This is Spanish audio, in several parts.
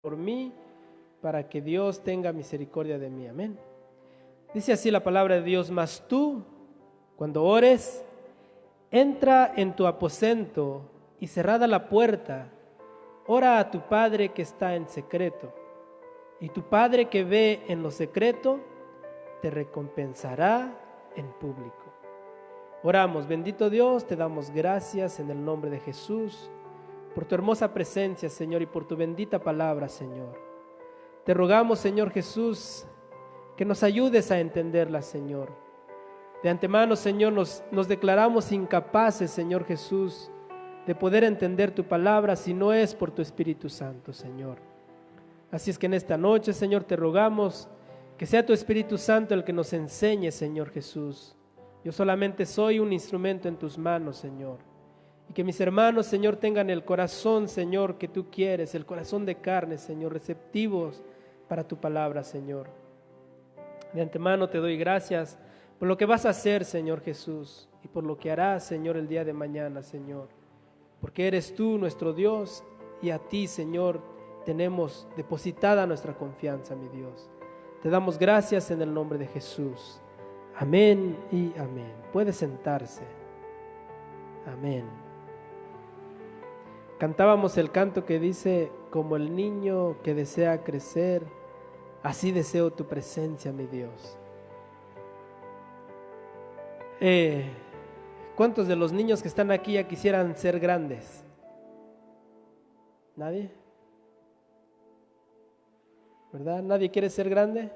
por mí, para que Dios tenga misericordia de mí. Amén. Dice así la palabra de Dios: mas tú, cuando ores, entra en tu aposento y cerrada la puerta, ora a tu Padre que está en secreto, y tu Padre que ve en lo secreto te recompensará en público. Oramos. Bendito Dios, te damos gracias en el nombre de Jesús por tu hermosa presencia, Señor, y por tu bendita palabra, Señor. Te rogamos, Señor Jesús, que nos ayudes a entenderla, Señor. De antemano, Señor, nos declaramos incapaces, Señor Jesús, de poder entender tu palabra si no es por tu Espíritu Santo, Señor. Así es que en esta noche, Señor, te rogamos que sea tu Espíritu Santo el que nos enseñe, Señor Jesús. Yo solamente soy un instrumento en tus manos, Señor. Y que mis hermanos, Señor, tengan el corazón, Señor, que tú quieres, el corazón de carne, Señor, receptivos para tu palabra, Señor. De antemano te doy gracias por lo que vas a hacer, Señor Jesús, y por lo que harás, Señor, el día de mañana, Señor. Porque eres tú nuestro Dios, y a ti, Señor, tenemos depositada nuestra confianza, mi Dios. Te damos gracias en el nombre de Jesús. Amén y amén. Puede sentarse. Amén. Cantábamos el canto que dice: como el niño que desea crecer, así deseo tu presencia, mi Dios. ¿Cuántos de los niños que están aquí ya quisieran ser grandes? ¿Nadie? ¿Verdad? ¿Nadie quiere ser grande?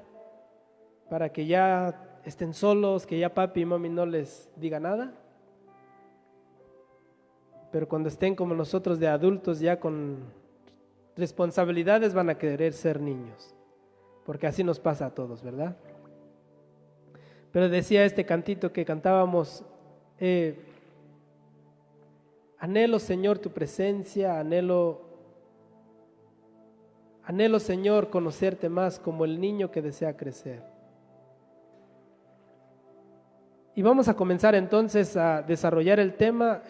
Para que ya estén solos, que ya papi y mami no les diga nada. Pero cuando estén como nosotros de adultos, ya con responsabilidades, van a querer ser niños. Porque así nos pasa a todos, ¿verdad? Pero decía este cantito que cantábamos: anhelo, Señor, tu presencia, anhelo, Señor, conocerte más, como el niño que desea crecer. Y vamos a comenzar entonces a desarrollar el tema.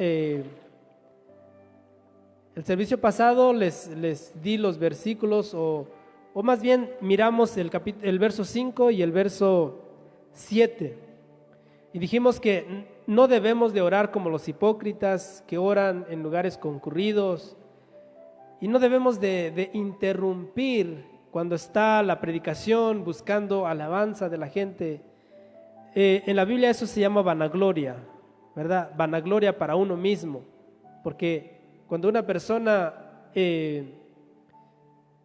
El servicio pasado les di los versículos, o más bien miramos el verso 5 y el verso 7. Y dijimos que no debemos de orar como los hipócritas que oran en lugares concurridos, y no debemos de interrumpir cuando está la predicación buscando alabanza de la gente. En la Biblia eso se llama vanagloria, ¿verdad? Vanagloria para uno mismo, porque cuando una persona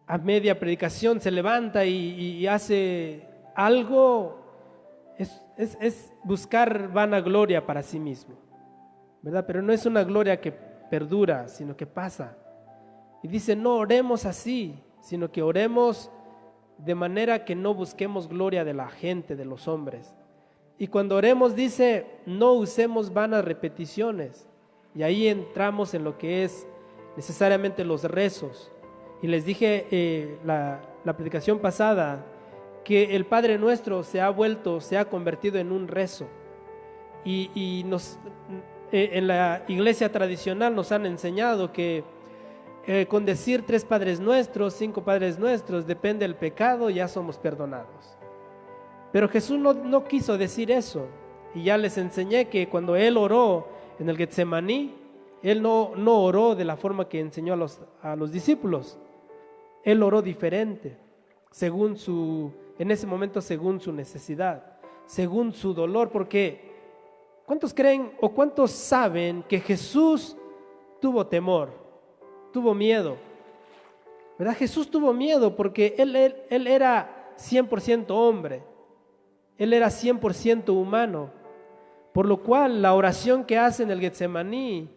a media predicación se levanta y hace algo, es buscar vanagloria para sí mismo, ¿verdad? Pero no es una gloria que perdura, sino que pasa. Y dice: no oremos así, sino que oremos de manera que no busquemos gloria de la gente, de los hombres. Y cuando oremos, dice, no usemos vanas repeticiones. Y ahí entramos en lo que es necesariamente los rezos. Y les dije la predicación pasada que el Padre Nuestro se ha convertido en un rezo. Y en la iglesia tradicional nos han enseñado que con decir 3 Padres Nuestros, 5 Padres Nuestros, depende del pecado, ya somos perdonados. Pero Jesús no quiso decir eso. Y ya les enseñé que cuando Él oró en el Getsemaní, Él no oró de la forma que enseñó a los discípulos. Él oró diferente, en ese momento según su necesidad, según su dolor. Porque ¿cuántos creen o cuántos saben que Jesús tuvo temor, tuvo miedo? ¿Verdad? Jesús tuvo miedo porque Él era 100% hombre, Él era 100% humano, por lo cual la oración que hace en el Getsemaní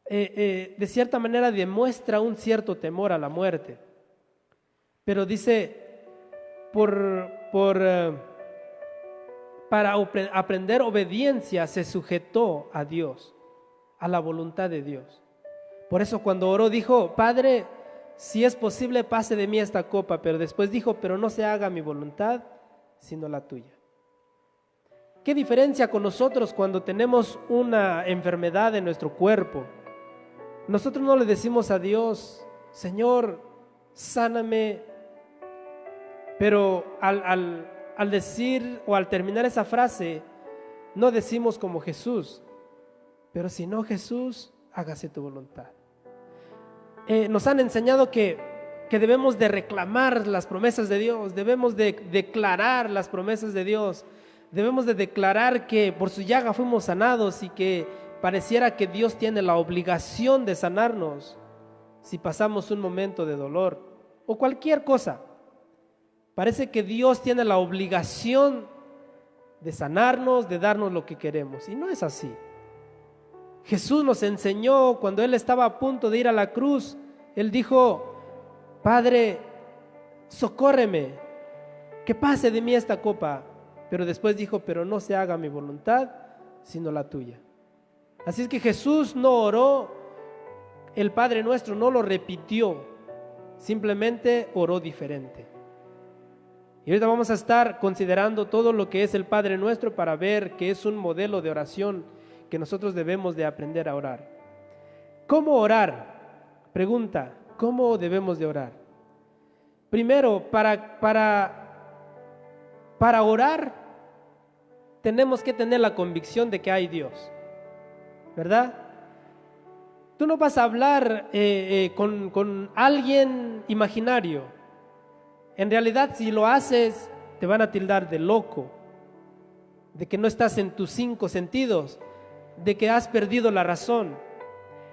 de cierta manera demuestra un cierto temor a la muerte. Pero dice, para aprender obediencia se sujetó a Dios, a la voluntad de Dios. Por eso cuando oró dijo: Padre, si es posible pase de mí esta copa, pero después dijo: pero no se haga mi voluntad sino la tuya. ¿Qué diferencia con nosotros cuando tenemos una enfermedad en nuestro cuerpo? Nosotros no le decimos a Dios: Señor, sáname. Pero al decir o al terminar esa frase, no decimos como Jesús, pero si no, Jesús, hágase tu voluntad. Nos han enseñado que debemos de reclamar las promesas de Dios, debemos de declarar las promesas de Dios, debemos de declarar que por su llaga fuimos sanados y que pareciera que Dios tiene la obligación de sanarnos si pasamos un momento de dolor o cualquier cosa. Parece que Dios tiene la obligación de sanarnos, de darnos lo que queremos, y no es así. Jesús nos enseñó cuando Él estaba a punto de ir a la cruz. Él dijo: Padre, socórreme, que pase de mí esta copa. Pero después dijo: pero no se haga mi voluntad, sino la tuya. Así es que Jesús no oró el Padre Nuestro, no lo repitió, simplemente oró diferente. Y ahorita vamos a estar considerando todo lo que es el Padre Nuestro para ver que es un modelo de oración que nosotros debemos de aprender a orar. ¿Cómo orar? Pregunta, ¿cómo debemos de orar? Primero, para orar tenemos que tener la convicción de que hay Dios, ¿verdad? Tú no vas a hablar con alguien imaginario. En realidad, si lo haces, te van a tildar de loco, de que no estás en tus 5 sentidos, de que has perdido la razón.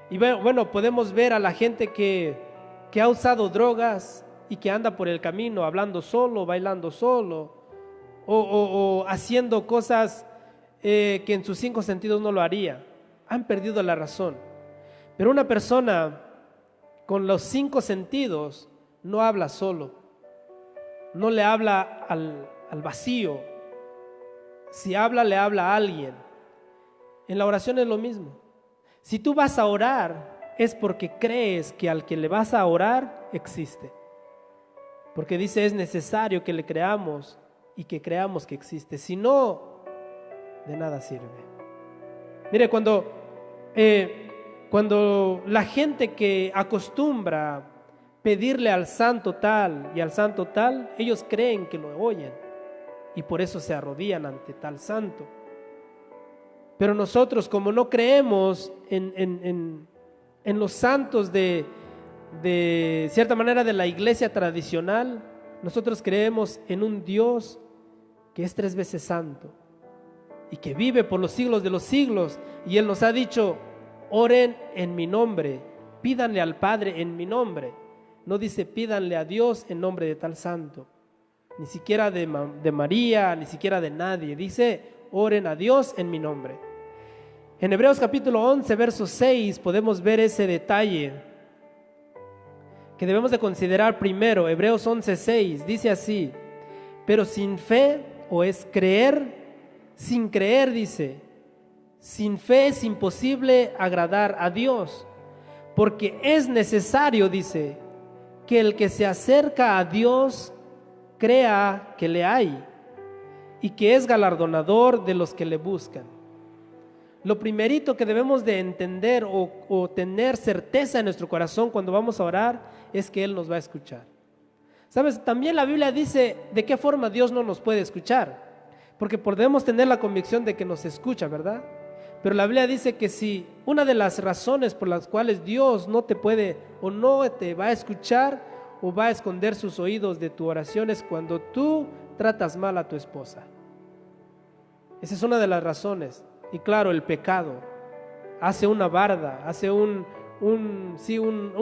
Y bueno, podemos ver a la gente que ha usado drogas y que anda por el camino hablando solo, bailando solo, o haciendo cosas que en sus 5 sentidos no lo haría. Han perdido la razón. Pero una persona con los 5 sentidos no habla solo, no le habla al vacío. Si habla, le habla a alguien. En la oración es lo mismo. Si tú vas a orar, es porque crees que al que le vas a orar existe. Porque dice: es necesario que le creamos y que creamos que existe. Si no, de nada sirve. Mire, cuando la gente que acostumbra pedirle al santo tal y al santo tal, ellos creen que lo oyen y por eso se arrodillan ante tal santo. Pero nosotros, como no creemos en los santos de cierta manera de la iglesia tradicional, nosotros creemos en un Dios que es 3 veces santo y que vive por los siglos de los siglos. Y Él nos ha dicho: oren en mi nombre, pídanle al Padre en mi nombre. No dice pídanle a Dios en nombre de tal santo, ni siquiera de María, ni siquiera de nadie. Dice: oren a Dios en mi nombre. En Hebreos capítulo 11, verso 6 podemos ver ese detalle que debemos de considerar primero. Hebreos 11, 6 dice así: pero sin fe, o es creer, sin creer, dice, sin fe es imposible agradar a Dios, porque es necesario, dice, que el que se acerca a Dios crea que le hay y que es galardonador de los que le buscan. Lo primerito que debemos de entender o tener certeza en nuestro corazón cuando vamos a orar es que Él nos va a escuchar. ¿Sabes? También la Biblia dice de qué forma Dios no nos puede escuchar, porque podemos tener la convicción de que nos escucha, ¿verdad? Pero la Biblia dice que si una de las razones por las cuales Dios no te puede o no te va a escuchar o va a esconder sus oídos de tu oración es cuando tú tratas mal a tu esposa. Esa es una de las razones. Y claro, el pecado hace una barda, hace un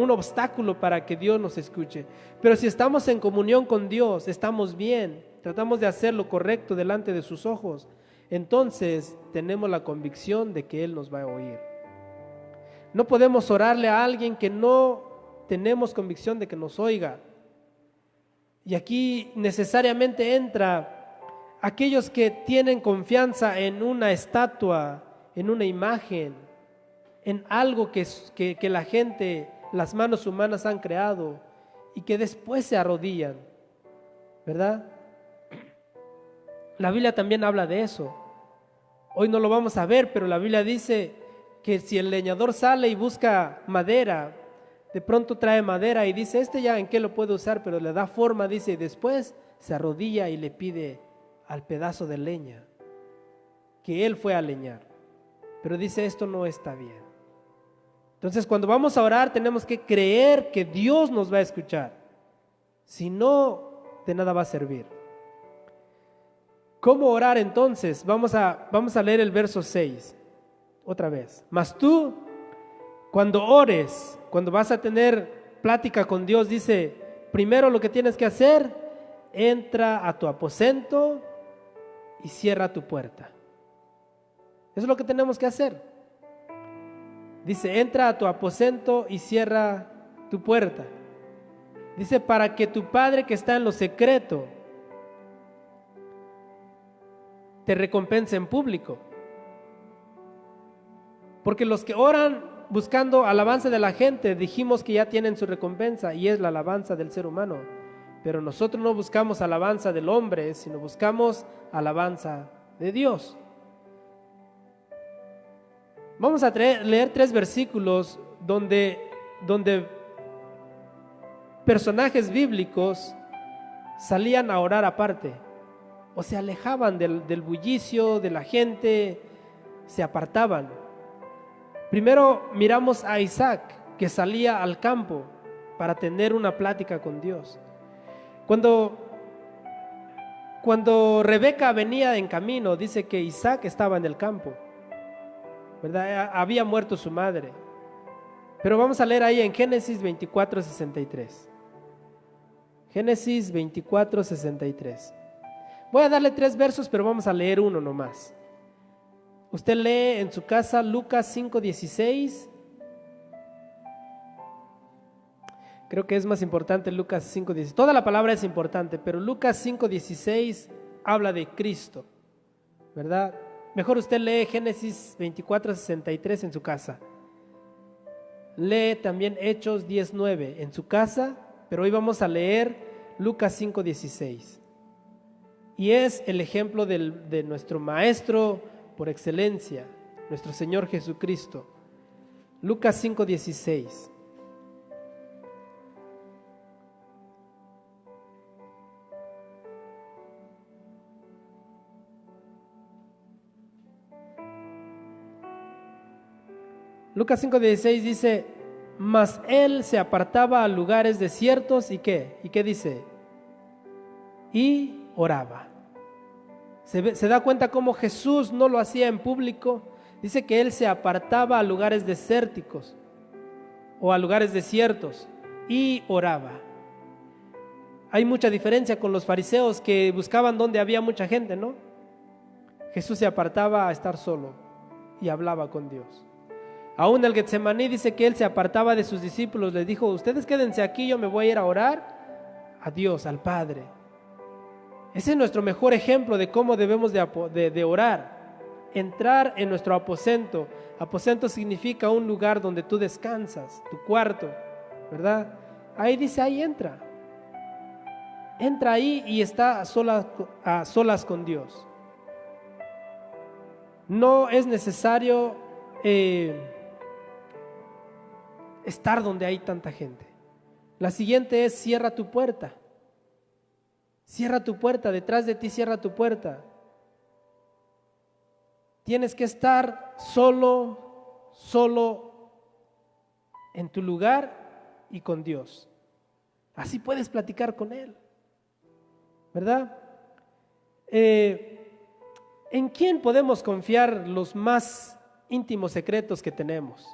obstáculo para que Dios nos escuche. Pero si estamos en comunión con Dios, estamos bien, tratamos de hacer lo correcto delante de sus ojos, entonces tenemos la convicción de que Él nos va a oír. No podemos orarle a alguien que no tenemos convicción de que nos oiga. Y aquí necesariamente entra aquellos que tienen confianza en una estatua, en una imagen, en algo que la gente, las manos humanas han creado y que después se arrodillan, ¿verdad? La Biblia también habla de eso. Hoy no lo vamos a ver, pero la Biblia dice que si el leñador sale y busca madera, de pronto trae madera y dice, ya en qué lo puedo usar, pero le da forma, dice, y después se arrodilla y le pide al pedazo de leña que él fue a leñar. Pero dice, esto no está bien. Entonces, cuando vamos a orar, tenemos que creer que Dios nos va a escuchar. Si no, de nada va a servir. ¿Cómo orar entonces? Vamos a leer el verso 6, otra vez. Mas tú, cuando ores, cuando vas a tener plática con Dios, dice, primero lo que tienes que hacer, entra a tu aposento y cierra tu puerta. Eso es lo que tenemos que hacer. Dice, entra a tu aposento y cierra tu puerta. Dice, para que tu Padre que está en lo secreto te recompense en público. Porque los que oran buscando alabanza de la gente, dijimos que ya tienen su recompensa y es la alabanza del ser humano. Pero nosotros no buscamos alabanza del hombre, sino buscamos alabanza de Dios. Vamos a leer 3 versículos donde personajes bíblicos salían a orar aparte, o se alejaban del bullicio de la gente, se apartaban. Primero miramos a Isaac, que salía al campo para tener una plática con Dios. Cuando Rebeca venía en camino, dice que Isaac estaba en el campo, ¿verdad? Había muerto su madre. Pero vamos a leer ahí en Génesis 24:63. Génesis 24:63. Voy a darle 3 versos, pero vamos a leer uno nomás. Usted lee en su casa Lucas 5:16. Creo que es más importante Lucas 5:16. Toda la palabra es importante, pero Lucas 5:16 habla de Cristo, ¿verdad? Mejor usted lee Génesis 24:63 en su casa. Lee también Hechos 10:9 en su casa, pero hoy vamos a leer Lucas 5:16. Y es el ejemplo de nuestro maestro por excelencia, nuestro Señor Jesucristo. Lucas 5:16. Lucas 5:16 dice, mas él se apartaba a lugares desiertos y ¿qué? ¿Y qué dice? Y oraba. ¿Se da cuenta cómo Jesús no lo hacía en público? Dice que él se apartaba a lugares desérticos o a lugares desiertos y oraba. Hay mucha diferencia con los fariseos que buscaban donde había mucha gente, ¿no? Jesús se apartaba a estar solo y hablaba con Dios. Aún el Getsemaní dice que él se apartaba de sus discípulos, les dijo, ustedes quédense aquí, yo me voy a ir a orar a Dios, al Padre. Ese es nuestro mejor ejemplo de cómo debemos de orar. Entrar en nuestro aposento. Aposento significa un lugar donde tú descansas, tu cuarto, ¿verdad? Ahí dice, ahí entra. Entra ahí y está a solas con Dios. No es necesario estar donde hay tanta gente. La siguiente es cierra tu puerta. Cierra tu puerta, detrás de ti cierra tu puerta. Tienes que estar solo en tu lugar y con Dios. Así puedes platicar con Él, ¿verdad? ¿En quién podemos confiar los más íntimos secretos que tenemos?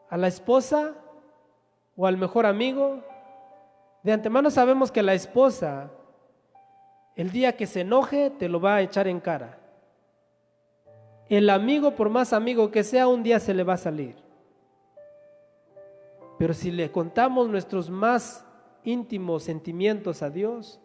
¿A la esposa o al mejor amigo? De antemano sabemos que la esposa, el día que se enoje, te lo va a echar en cara. El amigo, por más amigo que sea, un día se le va a salir. Pero si le contamos nuestros más íntimos sentimientos a Dios,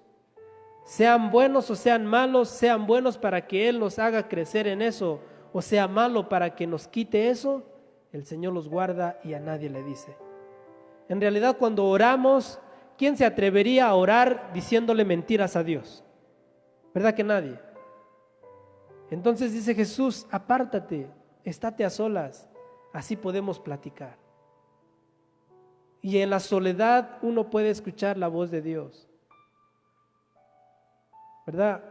sean buenos o sean malos, sean buenos para que Él nos haga crecer en eso, o sea malo para que nos quite eso, el Señor los guarda y a nadie le dice. En realidad, cuando oramos, ¿quién se atrevería a orar diciéndole mentiras a Dios? ¿Verdad que nadie? Entonces dice Jesús, apártate, estate a solas, así podemos platicar. Y en la soledad uno puede escuchar la voz de Dios, ¿verdad?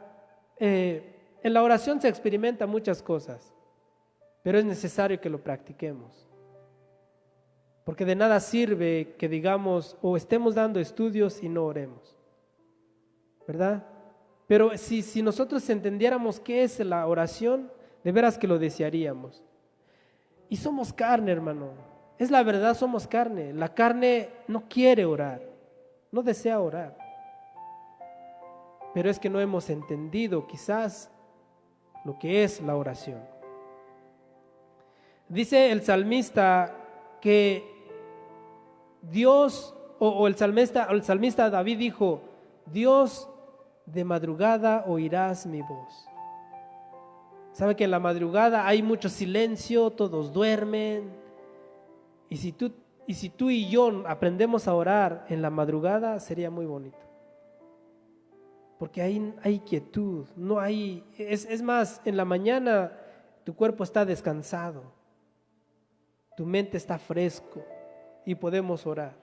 En la oración se experimenta muchas cosas, pero es necesario que lo practiquemos. Porque de nada sirve que digamos o estemos dando estudios y no oremos, ¿verdad? Pero si nosotros entendiéramos qué es la oración, de veras que lo desearíamos. Y somos carne, hermano. Es la verdad, somos carne. La carne no quiere orar, no desea orar. Pero es que no hemos entendido quizás lo que es la oración. Dice el salmista que Dios, o el salmista David dijo: Dios, de madrugada oirás mi voz. Sabe que en la madrugada hay mucho silencio, todos duermen. Y si tú y yo aprendemos a orar en la madrugada, sería muy bonito. Porque hay quietud, no hay, es más, en la mañana tu cuerpo está descansado, tu mente está fresco y podemos orar.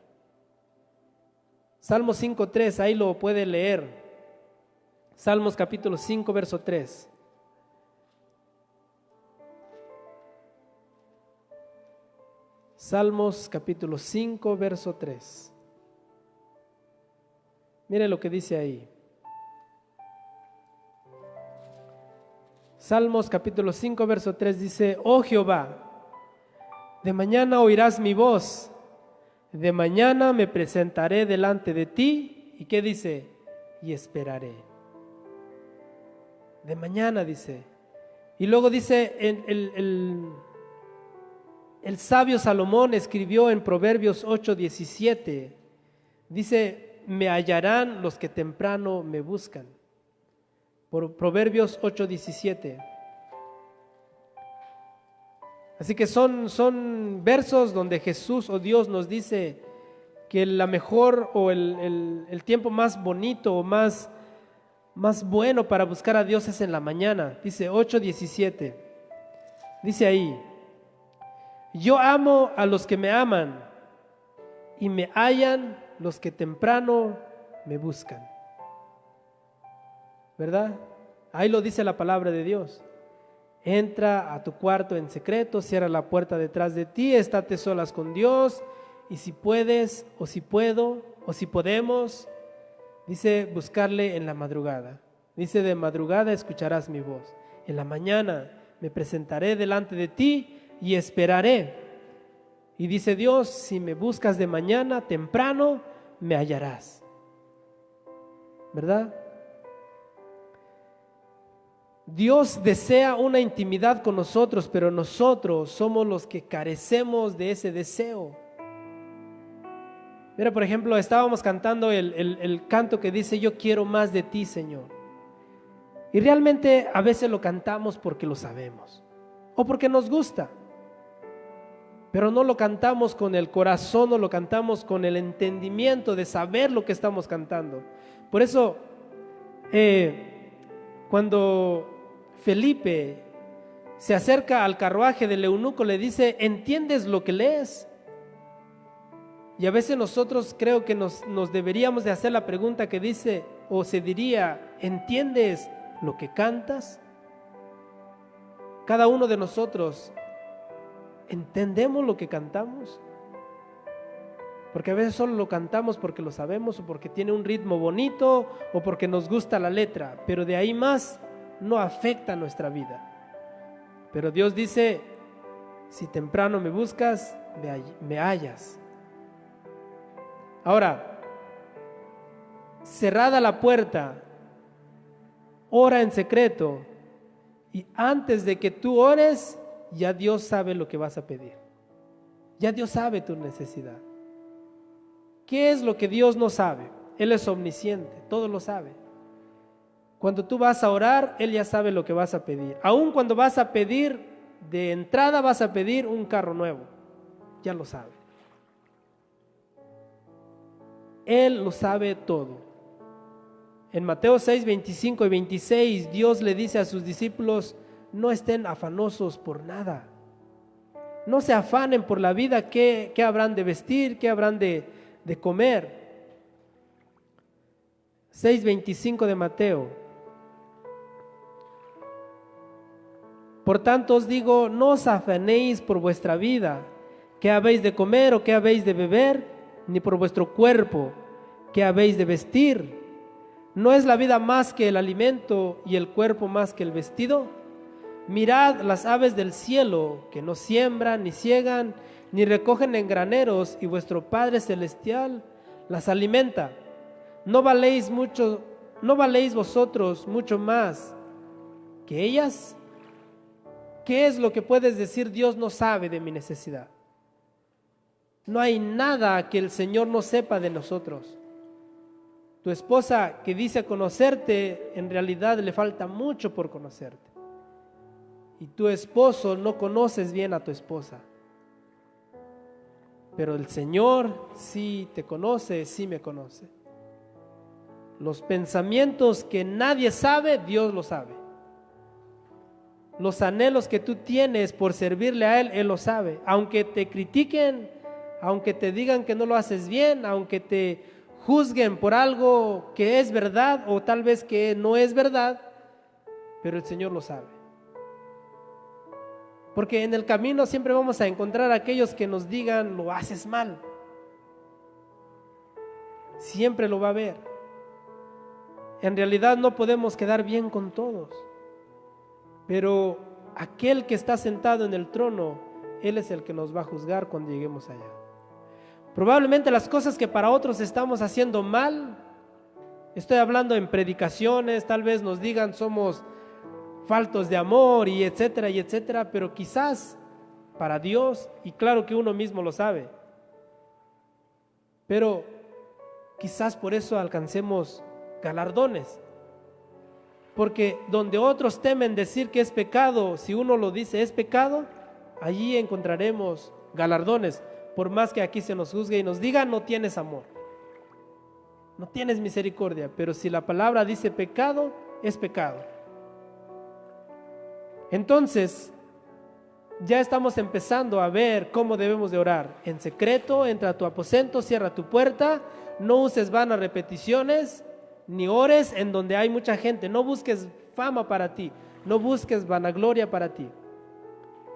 Salmos 5:3, ahí lo puede leer. Salmos capítulo 5, verso 3. Salmos capítulo 5, verso 3. Mire lo que dice ahí. Salmos capítulo 5, verso 3 dice: Oh Jehová, de mañana oirás mi voz, de mañana me presentaré delante de ti. ¿Y qué dice? Y esperaré. De mañana dice. Y luego dice, el sabio Salomón escribió en Proverbios 8:17, dice: me hallarán los que temprano me buscan. Por Proverbios 8:17. Así que son versos donde Jesús o Dios nos dice que la mejor o el tiempo más bonito o más bueno para buscar a Dios es en la mañana. Dice 8:17. Dice ahí: yo amo a los que me aman y me hallan los que temprano me buscan. ¿Verdad? Ahí lo dice la palabra de Dios. Entra a tu cuarto en secreto, cierra la puerta detrás de ti, estate solas con Dios, y si puedes, o si puedo, o si podemos, dice, buscarle en la madrugada. Dice: de madrugada escucharás mi voz. En la mañana me presentaré delante de ti y esperaré. Y dice Dios: si me buscas de mañana, temprano, me hallarás. ¿Verdad? Dios desea una intimidad con nosotros, pero nosotros somos los que carecemos de ese deseo. Mira, por ejemplo, estábamos cantando el canto que dice: yo quiero más de ti, Señor. Y realmente a veces lo cantamos porque lo sabemos o porque nos gusta, pero no lo cantamos con el corazón, no lo cantamos con el entendimiento de saber lo que estamos cantando. Por eso, cuando Felipe se acerca al carruaje del eunuco, le dice: ¿entiendes lo que lees? Y a veces nosotros creo que nos deberíamos de hacer la pregunta que dice, o se diría: ¿entiendes lo que cantas? Cada uno de nosotros, ¿entendemos lo que cantamos? Porque a veces solo lo cantamos porque lo sabemos, o porque tiene un ritmo bonito, o porque nos gusta la letra, pero de ahí más no afecta nuestra vida. Pero Dios dice: si temprano me buscas, me hallas. Ahora, cerrada la puerta, ora en secreto, y antes de que tú ores, ya Dios sabe lo que vas a pedir. Ya Dios sabe tu necesidad. ¿Qué es lo que Dios no sabe? Él es omnisciente, todo lo sabe. Cuando tú vas a orar, Él ya sabe lo que vas a pedir. Aún cuando vas a pedir, de entrada vas a pedir un carro nuevo, ya lo sabe. Él lo sabe todo. En Mateo 6, 25 y 26, Dios le dice a sus discípulos: no estén afanosos por nada. No se afanen por la vida, qué habrán de vestir, qué habrán de comer. 6:25 de Mateo. Por tanto os digo, no os afanéis por vuestra vida, qué habéis de comer o qué habéis de beber, ni por vuestro cuerpo, qué habéis de vestir. ¿No es la vida más que el alimento y el cuerpo más que el vestido? Mirad las aves del cielo, que no siembran, ni ciegan, ni recogen en graneros, y vuestro Padre Celestial las alimenta. ¿No valéis vosotros mucho más que ellas? ¿Qué es lo que puedes decir? Dios no sabe de mi necesidad. No hay nada que el Señor no sepa de nosotros. Tu esposa que dice conocerte, en realidad le falta mucho por conocerte. Y tu esposo no conoces bien a tu esposa. Pero el Señor sí te conoce, sí me conoce. Los pensamientos que nadie sabe, Dios lo sabe. Los anhelos que tú tienes por servirle a Él, Él lo sabe. Aunque te critiquen, aunque te digan que no lo haces bien, aunque te juzguen por algo que es verdad o tal vez que no es verdad, pero el Señor lo sabe. Porque en el camino siempre vamos a encontrar a aquellos que nos digan, lo haces mal. Siempre lo va a haber. En realidad no podemos quedar bien con todos. Pero aquel que está sentado en el trono, Él es el que nos va a juzgar cuando lleguemos allá. Probablemente las cosas que para otros estamos haciendo mal, estoy hablando en predicaciones, tal vez nos digan somos faltos de amor y etcétera, pero quizás para Dios, y claro que uno mismo lo sabe, pero quizás por eso alcancemos galardones. Porque donde otros temen decir que es pecado, si uno lo dice es pecado, allí encontraremos galardones. Por más que aquí se nos juzgue y nos diga, no tienes amor, no tienes misericordia. Pero si la palabra dice pecado, es pecado. Entonces, ya estamos empezando a ver cómo debemos de orar. En secreto, entra a tu aposento, cierra tu puerta, no uses vanas repeticiones, ni ores en donde hay mucha gente. No busques fama para ti, no busques vanagloria para ti.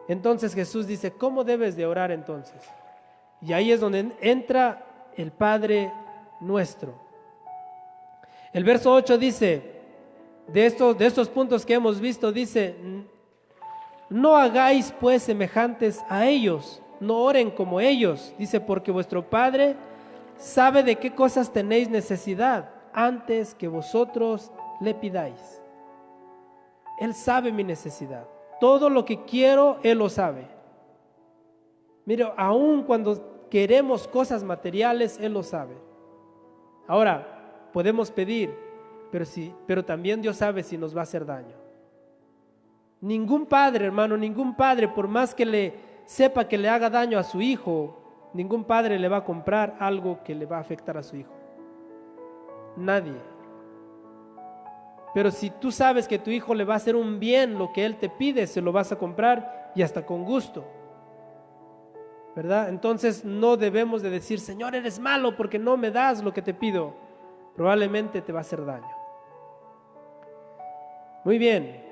Entonces Jesús dice, ¿cómo debes de orar entonces? Y ahí es donde entra el Padre Nuestro. El verso 8 dice, de estos puntos que hemos visto, dice, no hagáis pues semejantes a ellos, no oren como ellos. Dice, porque vuestro Padre sabe de qué cosas tenéis necesidad antes que vosotros le pidáis. Él sabe mi necesidad. Todo lo que quiero, Él lo sabe. Mire, aun cuando queremos cosas materiales, Él lo sabe. Ahora, podemos pedir, pero también Dios sabe si nos va a hacer daño. Ningún padre, hermano, ningún padre, por más que le sepa que le haga daño a su hijo, ningún padre le va a comprar algo que le va a afectar a su hijo. Nadie. Pero si tú sabes que tu hijo le va a hacer un bien, lo que él te pide, se lo vas a comprar y hasta con gusto, ¿verdad? Entonces no debemos de decir, Señor, eres malo porque no me das lo que te pido. Probablemente te va a hacer daño. Muy bien.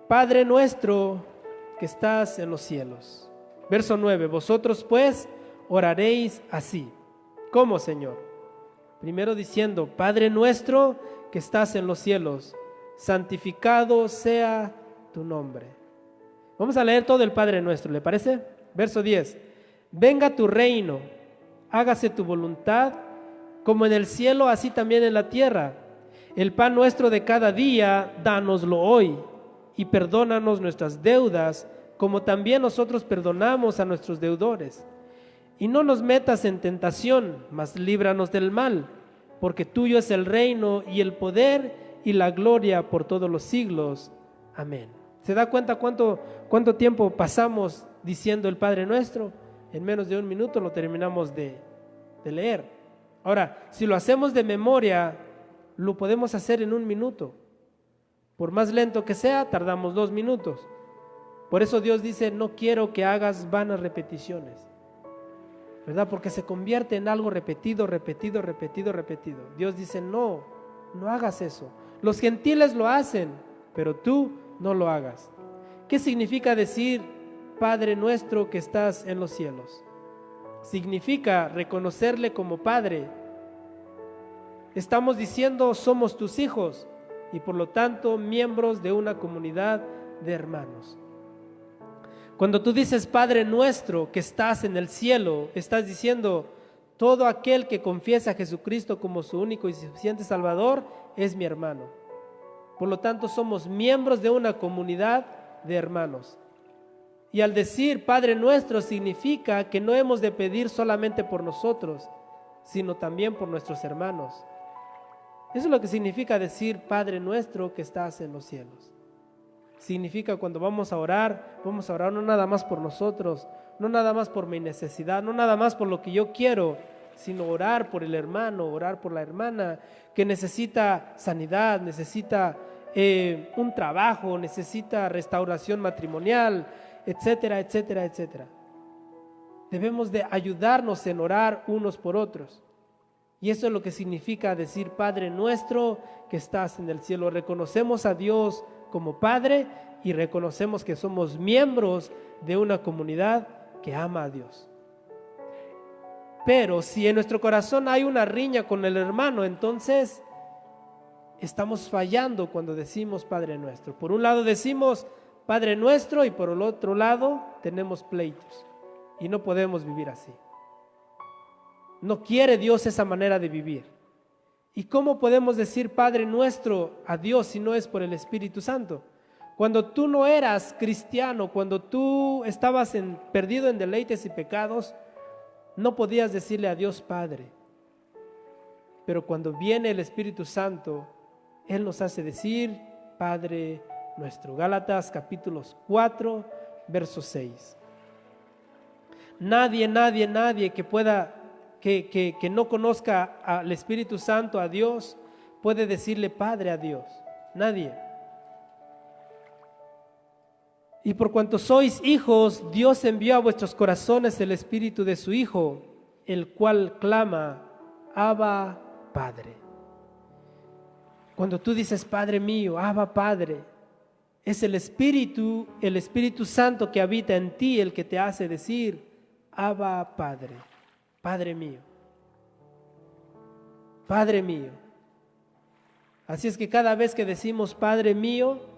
Padre nuestro que estás en los cielos. Verso 9. Vosotros pues oraréis así. ¿Cómo, Señor? Primero diciendo, Padre nuestro que estás en los cielos, santificado sea tu nombre. Vamos a leer todo el Padre nuestro, ¿le parece? Verso 10. Venga tu reino, hágase tu voluntad, como en el cielo, así también en la tierra. El pan nuestro de cada día, dánoslo hoy, y perdónanos nuestras deudas, como también nosotros perdonamos a nuestros deudores. Y no nos metas en tentación, mas líbranos del mal, porque tuyo es el reino y el poder y la gloria por todos los siglos. Amén. ¿Se da cuenta cuánto tiempo pasamos diciendo el Padre Nuestro? En menos de un minuto lo terminamos de leer. Ahora, si lo hacemos de memoria, lo podemos hacer en un minuto. Por más lento que sea, tardamos 2 minutos. Por eso Dios dice, no quiero que hagas vanas repeticiones, ¿verdad? Porque se convierte en algo repetido, repetido, repetido, repetido. Dios dice, no hagas eso. Los gentiles lo hacen, pero tú no lo hagas. ¿Qué significa decir, Padre nuestro que estás en los cielos? Significa reconocerle como Padre. Estamos diciendo, somos tus hijos y por lo tanto miembros de una comunidad de hermanos. Cuando tú dices Padre nuestro que estás en el cielo, estás diciendo, todo aquel que confiesa a Jesucristo como su único y suficiente Salvador es mi hermano. Por lo tanto, somos miembros de una comunidad de hermanos. Y al decir Padre nuestro significa que no hemos de pedir solamente por nosotros, sino también por nuestros hermanos. Eso es lo que significa decir Padre nuestro que estás en los cielos. Significa cuando vamos a orar no nada más por nosotros, no nada más por mi necesidad, no nada más por lo que yo quiero, sino orar por el hermano, orar por la hermana que necesita sanidad, necesita un trabajo, necesita restauración matrimonial, etcétera, etcétera, etcétera. Debemos de ayudarnos en orar unos por otros. Y eso es lo que significa decir Padre nuestro que estás en el cielo. Reconocemos a Dios como Padre y reconocemos que somos miembros de una comunidad que ama a Dios. Pero si en nuestro corazón hay una riña con el hermano, entonces estamos fallando cuando decimos Padre nuestro. Por un lado decimos Padre nuestro y por el otro lado tenemos pleitos y no podemos vivir así. No quiere Dios esa manera de vivir. ¿Y cómo podemos decir Padre nuestro a Dios si no es por el Espíritu Santo? Cuando tú no eras cristiano, cuando tú estabas perdido en deleites y pecados, no podías decirle a Dios Padre. Pero cuando viene el Espíritu Santo, Él nos hace decir Padre nuestro. Gálatas capítulos 4, verso 6. Nadie que pueda, que no conozca al Espíritu Santo, a Dios, puede decirle Padre a Dios. Nadie. Y por cuanto sois hijos, Dios envió a vuestros corazones el Espíritu de su Hijo, el cual clama, Abba, Padre. Cuando tú dices Padre mío, Abba, Padre, es el Espíritu Santo que habita en ti el que te hace decir, Abba, Padre, Padre mío, Padre mío. Así es que cada vez que decimos Padre mío,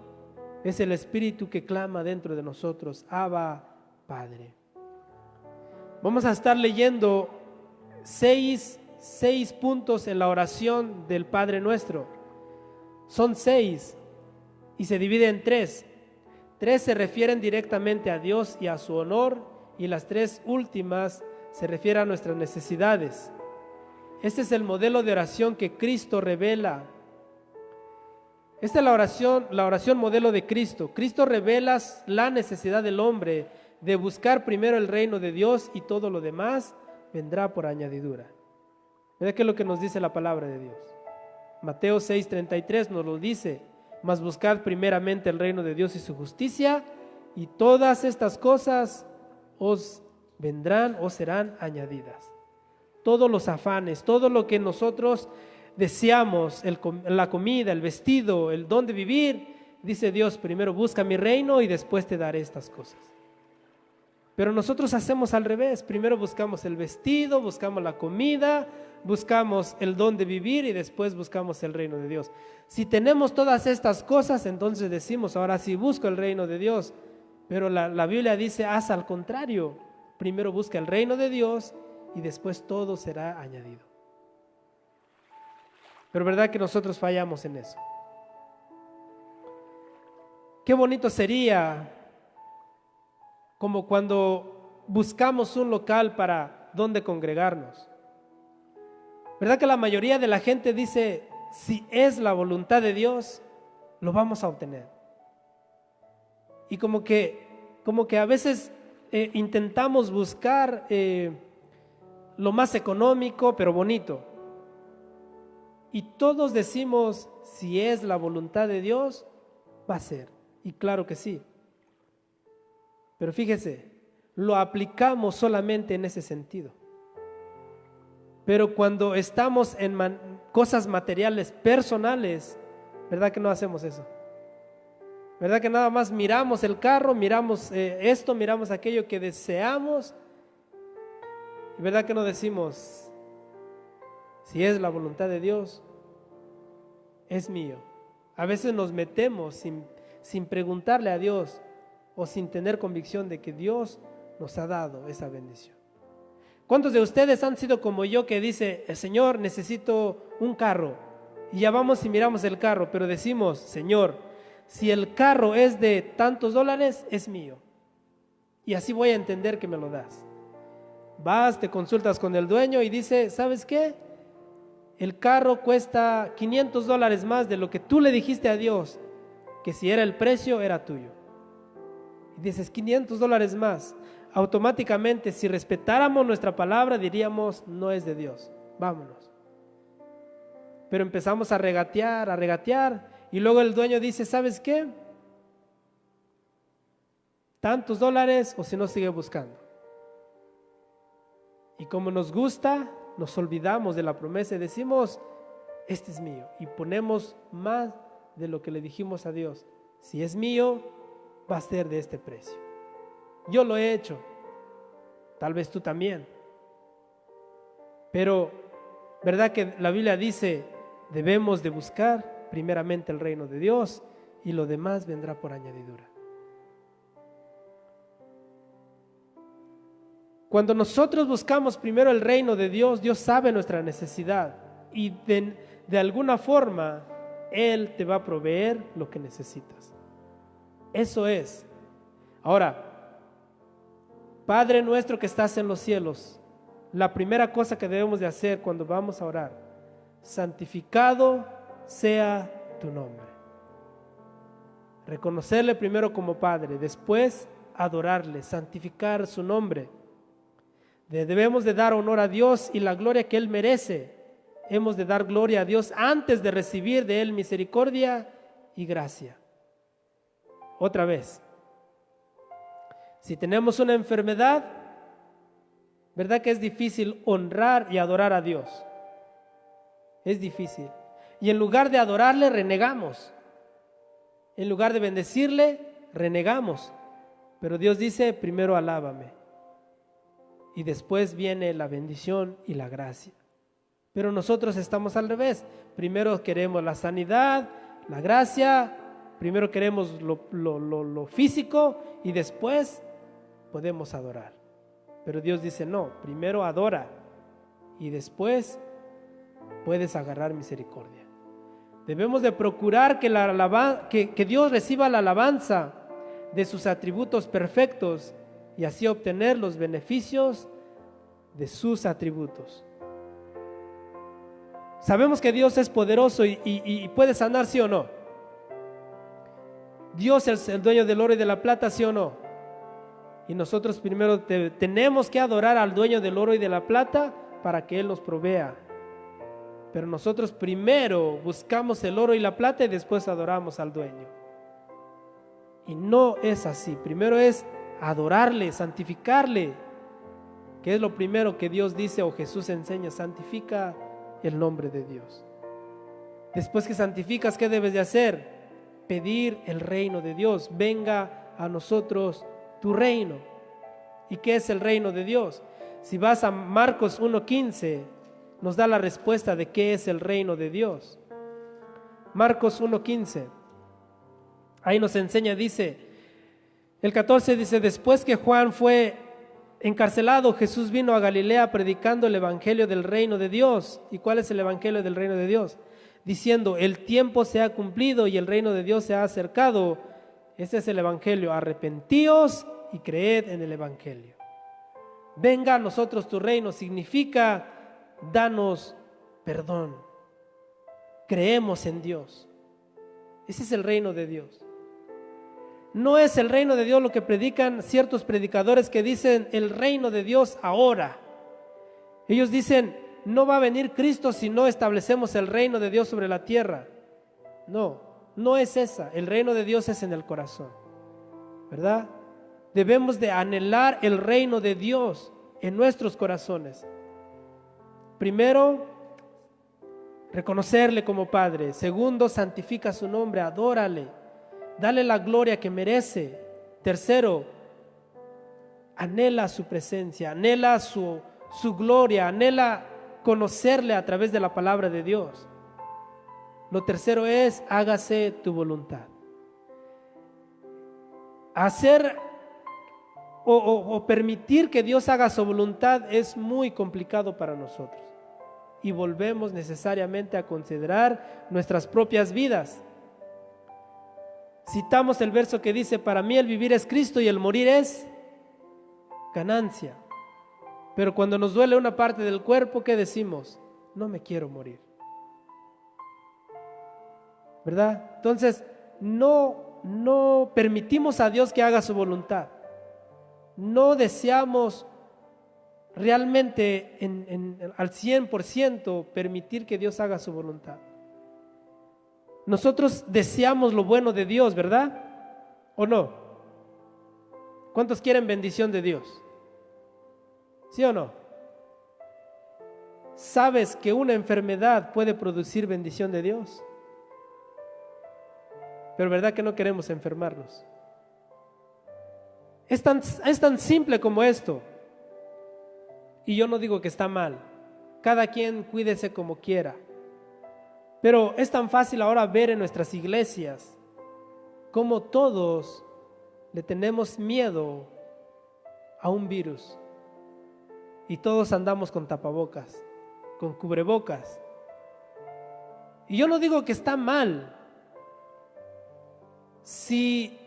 es el Espíritu que clama dentro de nosotros, Abba, Padre. Vamos a estar leyendo seis puntos en la oración del Padre Nuestro. Son 6 y se divide en 3. 3 se refieren directamente a Dios y a su honor, y las 3 últimas se refieren a nuestras necesidades. Este es el modelo de oración que Cristo revela. Esta es la oración modelo de Cristo. Cristo revela la necesidad del hombre de buscar primero el reino de Dios y todo lo demás vendrá por añadidura. ¿Verdad qué es lo que nos dice la palabra de Dios? Mateo 6:33 nos lo dice, mas buscad primeramente el reino de Dios y su justicia y todas estas cosas os vendrán o serán añadidas. Todos los afanes, todo lo que nosotros deseamos, la comida, el vestido, el don de vivir, dice Dios, primero busca mi reino y después te daré estas cosas. Pero nosotros hacemos al revés, primero buscamos el vestido, buscamos la comida, buscamos el don de vivir y después buscamos el reino de Dios. Si tenemos todas estas cosas, entonces decimos, ahora sí busco el reino de Dios, pero la Biblia dice, haz al contrario, primero busca el reino de Dios y después todo será añadido. Pero verdad que nosotros fallamos en eso. Qué bonito sería como cuando buscamos un local para donde congregarnos. ¿Verdad que la mayoría de la gente dice, si es la voluntad de Dios, lo vamos a obtener? Y como que a veces intentamos buscar lo más económico, pero bonito. Y todos decimos, si es la voluntad de Dios, va a ser. Y claro que sí. Pero fíjese, lo aplicamos solamente en ese sentido. Pero cuando estamos en cosas materiales, personales, ¿verdad que no hacemos eso? ¿Verdad que nada más miramos el carro, miramos esto, miramos aquello que deseamos? ¿Verdad que no decimos, si es la voluntad de Dios, es mío? A veces nos metemos sin preguntarle a Dios o sin tener convicción de que Dios nos ha dado esa bendición. ¿Cuántos de ustedes han sido como yo que dice, Señor, necesito un carro? Y ya vamos y miramos el carro, pero decimos, Señor, si el carro es de tantos dólares, es mío. Y así voy a entender que me lo das. Vas, te consultas con el dueño y dice, ¿sabes qué? El carro cuesta $500 más de lo que tú le dijiste a Dios, que si era el precio, era tuyo. Y dices, $500 más. Automáticamente, si respetáramos nuestra palabra, diríamos, no es de Dios, vámonos. Pero empezamos a regatear, y luego el dueño dice, ¿sabes qué? Tantos dólares, o si no, sigue buscando. Y como nos gusta, nos olvidamos de la promesa y decimos, este es mío, y ponemos más de lo que le dijimos a Dios. Si es mío, va a ser de este precio. Yo lo he hecho, tal vez tú también. Pero, ¿verdad que la Biblia dice, debemos de buscar primeramente el reino de Dios y lo demás vendrá por añadidura? Cuando nosotros buscamos primero el reino de Dios, Dios sabe nuestra necesidad y de alguna forma Él te va a proveer lo que necesitas. Eso es. Ahora, Padre nuestro que estás en los cielos, la primera cosa que debemos de hacer cuando vamos a orar, santificado sea tu nombre. Reconocerle primero como Padre, después adorarle, santificar su nombre. Debemos de dar honor a Dios y la gloria que Él merece. Hemos de dar gloria a Dios antes de recibir de Él misericordia y gracia. Otra vez, si tenemos una enfermedad, ¿verdad que es difícil honrar y adorar a Dios? Es difícil. Y en lugar de adorarle, renegamos. En lugar de bendecirle, renegamos. Pero Dios dice, primero alábame. Y después viene la bendición y la gracia. Pero nosotros estamos al revés. Primero queremos la sanidad, la gracia, primero queremos lo físico y después podemos adorar. Pero Dios dice, no, primero adora y después puedes agarrar misericordia. Debemos de procurar que Dios reciba la alabanza de sus atributos perfectos y así obtener los beneficios de sus atributos. Sabemos que Dios es poderoso y puede sanar, ¿sí o no? Dios es el dueño del oro y de la plata, ¿sí o no? Y nosotros primero tenemos que adorar al dueño del oro y de la plata para que Él nos provea. Pero nosotros primero buscamos el oro y la plata y después adoramos al dueño. Y no es así. Primero es adorarle, santificarle, que es lo primero que Dios dice o Jesús enseña: santifica el nombre de Dios. Después que santificas, ¿qué debes de hacer? Pedir el reino de Dios. Venga a nosotros tu reino. ¿Y qué es el reino de Dios? Si vas a Marcos 1:15, nos da la respuesta de qué es el reino de Dios. Marcos 1:15, ahí nos enseña, dice, el 14 dice: después que Juan fue encarcelado, Jesús vino a Galilea predicando el evangelio del reino de Dios. ¿Y cuál es el evangelio del reino de Dios? Diciendo: el tiempo se ha cumplido y el reino de Dios se ha acercado. Este es el evangelio: arrepentíos y creed en el evangelio. Venga a nosotros tu reino significa: danos perdón, creemos en Dios. Ese es el reino de Dios. No es el reino de Dios lo que predican ciertos predicadores que dicen el reino de Dios ahora. Ellos dicen: no va a venir Cristo si no establecemos el reino de Dios sobre la tierra. No, no es esa. El reino de Dios es en el corazón, ¿verdad? debemos de anhelar el reino de Dios en nuestros corazones. Primero, reconocerle como Padre. Segundo, santifica su nombre, adórale, dale la gloria que merece. Tercero, anhela su presencia, anhela su gloria, anhela conocerle a través de la palabra de Dios. Lo tercero es, hágase tu voluntad. Hacer o permitir que Dios haga su voluntad es muy complicado para nosotros. Y volvemos necesariamente a considerar nuestras propias vidas. Citamos el verso que dice, para mí el vivir es Cristo y el morir es ganancia. Pero cuando nos duele una parte del cuerpo, ¿qué decimos? No me quiero morir. ¿Verdad? Entonces, no permitimos a Dios que haga su voluntad. No deseamos realmente al 100% permitir que Dios haga su voluntad. Nosotros deseamos lo bueno de Dios, ¿verdad? ¿O no? ¿Cuántos quieren bendición de Dios? ¿Sí o no? ¿Sabes que una enfermedad puede producir bendición de Dios? Pero ¿verdad que no queremos enfermarnos? Es tan simple como esto. Y yo no digo que está mal. Cada quien cuídese como quiera. Pero es tan fácil ahora ver en nuestras iglesias cómo todos le tenemos miedo a un virus. Y todos andamos con tapabocas, con cubrebocas. Y yo no digo que está mal. Si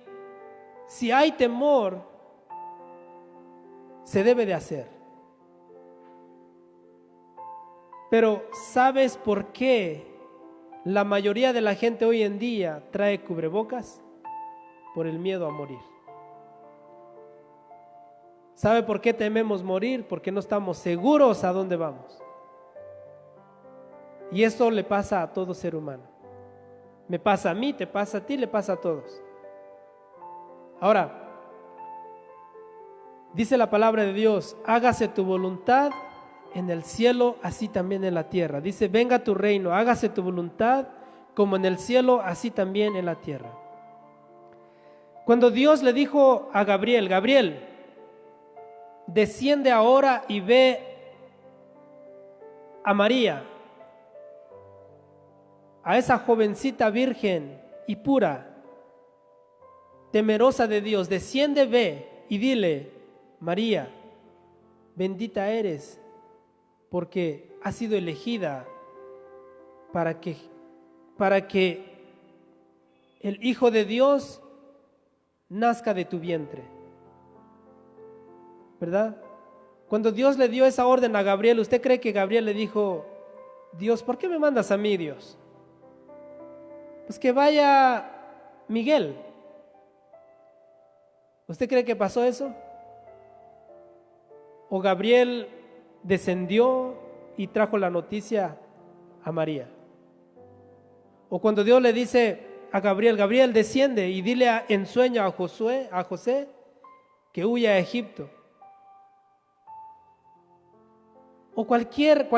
hay temor, se debe de hacer. Pero ¿sabes por qué la mayoría de la gente hoy en día trae cubrebocas? Por el miedo a morir. ¿Sabe por qué tememos morir? Porque no estamos seguros a dónde vamos. Y esto le pasa a todo ser humano. Me pasa a mí, te pasa a ti, le pasa a todos. Ahora, dice la palabra de Dios, hágase tu voluntad en el cielo, así también en la tierra. Dice, venga tu reino, hágase tu voluntad como en el cielo, así también en la tierra. Cuando Dios le dijo a Gabriel, Gabriel, desciende ahora y ve a María, a esa jovencita virgen y pura, temerosa de Dios, desciende, ve y dile, María, bendita eres, porque has sido elegida para que el Hijo de Dios nazca de tu vientre. ¿Verdad? Cuando Dios le dio esa orden a Gabriel, ¿usted cree que Gabriel le dijo, Dios, ¿por qué me mandas a mí, Dios? Pues que vaya Miguel. ¿Usted cree que pasó eso? ¿O Gabriel descendió y trajo la noticia a María? ¿O cuando Dios le dice a Gabriel, Gabriel, desciende y dile en sueño a José que huya a Egipto? O cualquier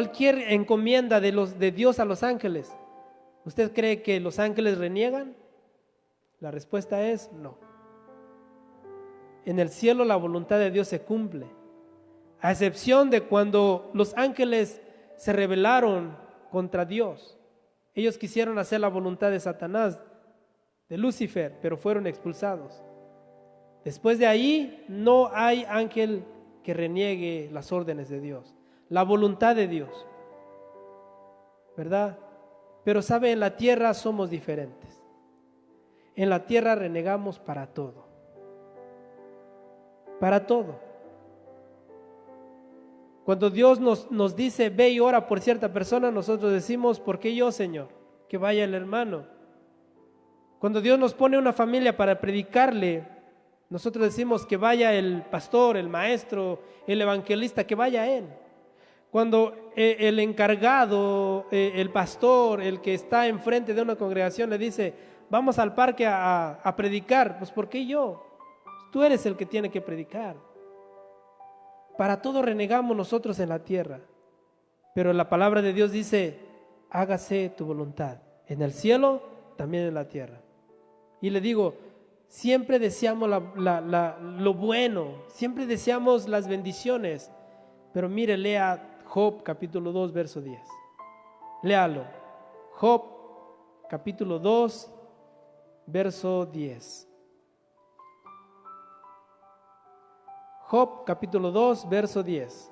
encomienda de Dios a los ángeles. ¿Usted cree que los ángeles reniegan? La respuesta es no. En el cielo la voluntad de Dios se cumple, a excepción de cuando los ángeles se rebelaron contra Dios. Ellos quisieron hacer la voluntad de Satanás, de Lucifer, pero fueron expulsados. Después de ahí no hay ángel que reniegue las órdenes de Dios, la voluntad de Dios, ¿verdad? Pero sabe, en la tierra somos diferentes. En la tierra renegamos para todo. Para todo. Cuando Dios nos dice, ve y ora por cierta persona, nosotros decimos, ¿por qué yo, Señor? Que vaya el hermano. Cuando Dios nos pone una familia para predicarle, nosotros decimos que vaya el pastor, el maestro, el evangelista, que vaya él. Cuando el encargado, el pastor, el que está enfrente de una congregación le dice, vamos al parque a predicar, pues ¿por qué yo? Tú eres el que tiene que predicar. Para todo renegamos nosotros en la tierra, pero la palabra de Dios dice: hágase tu voluntad, en el cielo, también en la tierra. Y le digo, siempre deseamos lo bueno, siempre deseamos las bendiciones, pero mire, lea Job capítulo 2, verso 10. Léalo. Job capítulo 2, verso 10. Job capítulo 2, verso 10.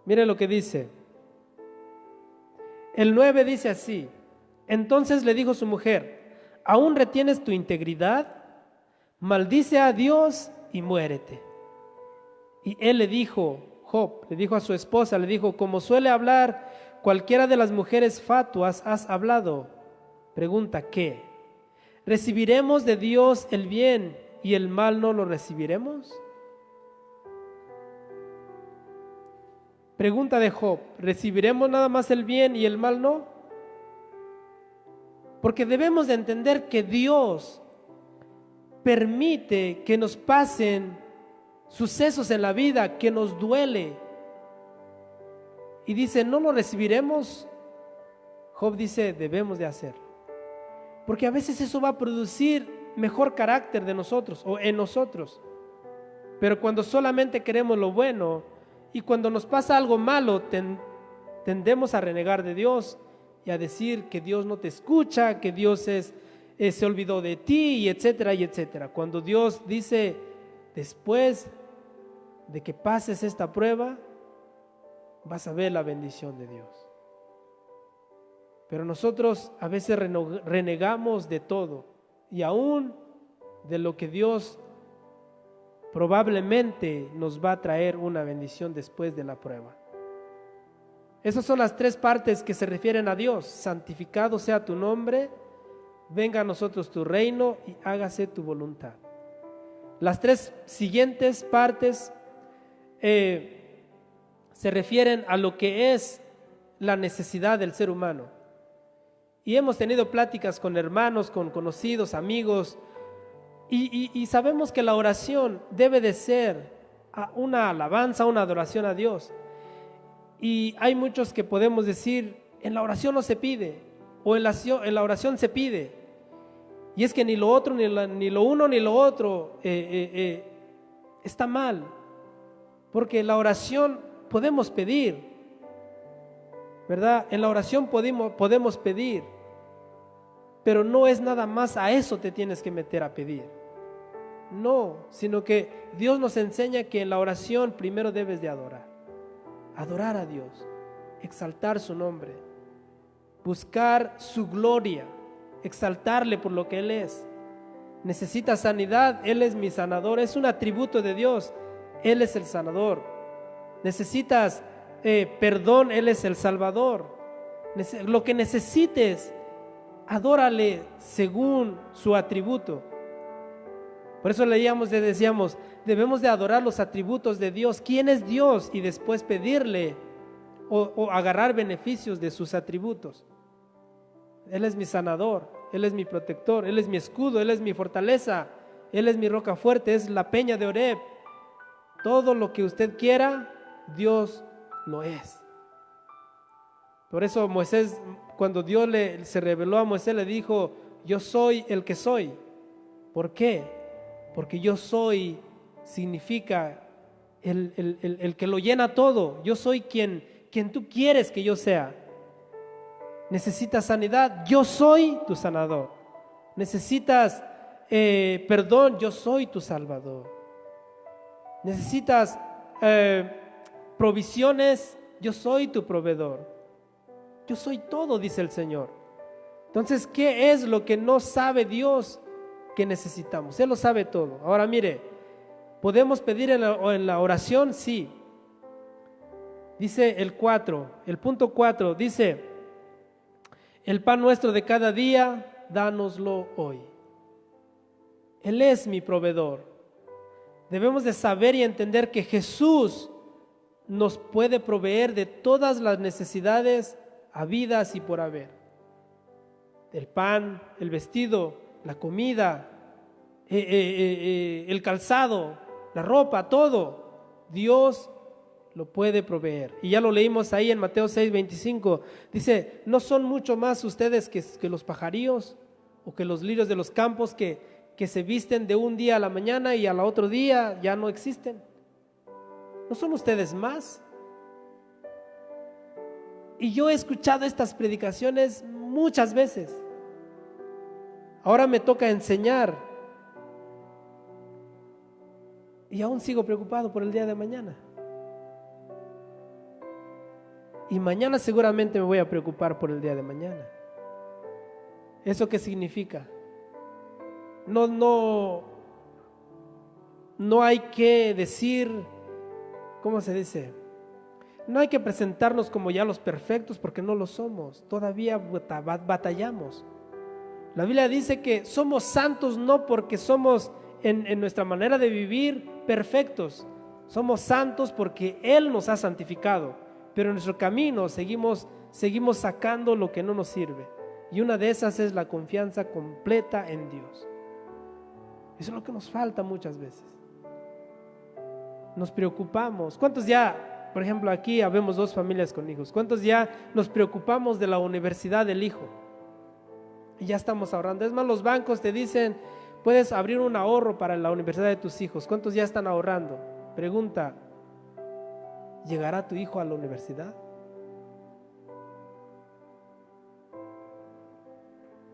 Mire lo que dice. El 9 dice así: entonces le dijo su mujer: ¿aún retienes tu integridad? Maldice a Dios y muérete. Y él le dijo, Job, le dijo a su esposa, le dijo: como suele hablar cualquiera de las mujeres fatuas, has hablado. Pregunta, ¿qué? ¿Recibiremos de Dios el bien y el mal no lo recibiremos? Pregunta de Job: ¿recibiremos nada más el bien y el mal no? Porque debemos de entender que Dios permite que nos pasen sucesos en la vida que nos duele. Y dice, ¿no lo recibiremos? Job dice, debemos de hacerlo. Porque a veces eso va a producir mejor carácter de nosotros o en nosotros. Pero cuando solamente queremos lo bueno y cuando nos pasa algo malo, tendemos a renegar de Dios y a decir que Dios no te escucha, que Dios se olvidó de ti, y etcétera, y etcétera. Cuando Dios dice, después de que pases esta prueba, vas a ver la bendición de Dios. Pero nosotros a veces renegamos de todo y aún de lo que Dios probablemente nos va a traer una bendición después de la prueba. Esas son las tres partes que se refieren a Dios: santificado sea tu nombre, venga a nosotros tu reino y hágase tu voluntad. Las tres siguientes partes se refieren a lo que es la necesidad del ser humano. Y hemos tenido pláticas con hermanos, con conocidos, amigos, y sabemos que la oración debe de ser una alabanza, una adoración a Dios. Y hay muchos que podemos decir, en la oración no se pide, o en la oración se pide. Y es que ni lo otro, ni lo uno, ni lo otro está mal. Porque en la oración podemos pedir, ¿verdad? En la oración podemos pedir, pero no es nada más a eso te tienes que meter a pedir. No, sino que Dios nos enseña que en la oración primero debes de adorar a Dios, exaltar su nombre, buscar su gloria, exaltarle por lo que Él es. Necesitas sanidad, Él es mi sanador, es un atributo de Dios, Él es el sanador. Necesitas perdón, Él es el salvador. Lo que necesites, adórale según su atributo. Por eso decíamos, debemos de adorar los atributos de Dios. ¿Quién es Dios? Y después pedirle o agarrar beneficios de sus atributos. Él es mi sanador, Él es mi protector, Él es mi escudo, Él es mi fortaleza, Él es mi roca fuerte, es la peña de Oreb. Todo lo que usted quiera, Dios lo es. Por eso Moisés, cuando Dios se reveló a Moisés, le dijo, yo soy el que soy. ¿Por qué? Porque yo soy significa el que lo llena todo. Yo soy quien tú quieres que yo sea. Necesitas sanidad, yo soy tu sanador. Necesitas perdón, yo soy tu salvador. Necesitas provisiones, yo soy tu proveedor. Yo soy todo, dice el Señor. Entonces, ¿qué es lo que no sabe Dios que necesitamos? Él lo sabe todo. Ahora mire, ¿podemos pedir en la oración? Sí. Dice el punto 4, dice, el pan nuestro de cada día, dánoslo hoy. Él es mi proveedor. Debemos de saber y entender que Jesús nos puede proveer de todas las necesidades habidas y por haber. El pan, el vestido, la comida, el calzado, la ropa, todo, Dios lo puede proveer. Y ya lo leímos ahí en Mateo 6:25. Dice, ¿no son mucho más ustedes que los pajarillos o que los lirios de los campos que se visten de un día a la mañana y al otro día ya no existen? ¿No son ustedes más? Y yo he escuchado estas predicaciones muchas veces. Ahora me toca enseñar y aún sigo preocupado por el día de mañana. Y mañana seguramente me voy a preocupar por el día de mañana. ¿Eso qué significa? No hay que decir, ¿cómo se dice? No hay que presentarnos como ya los perfectos, porque no lo somos. Todavía batallamos. La Biblia dice que somos santos no porque somos en nuestra manera de vivir perfectos. Somos santos porque Él nos ha santificado. Pero en nuestro camino seguimos sacando lo que no nos sirve. Y una de esas es la confianza completa en Dios. Eso es lo que nos falta muchas veces. Nos preocupamos. ¿Cuántos ya, por ejemplo, aquí habemos 2 familias con hijos? ¿Cuántos ya nos preocupamos de la universidad del hijo? Y ya estamos ahorrando. Es más, los bancos te dicen, puedes abrir un ahorro para la universidad de tus hijos. ¿Cuántos ya están ahorrando? Pregunta, ¿llegará tu hijo a la universidad?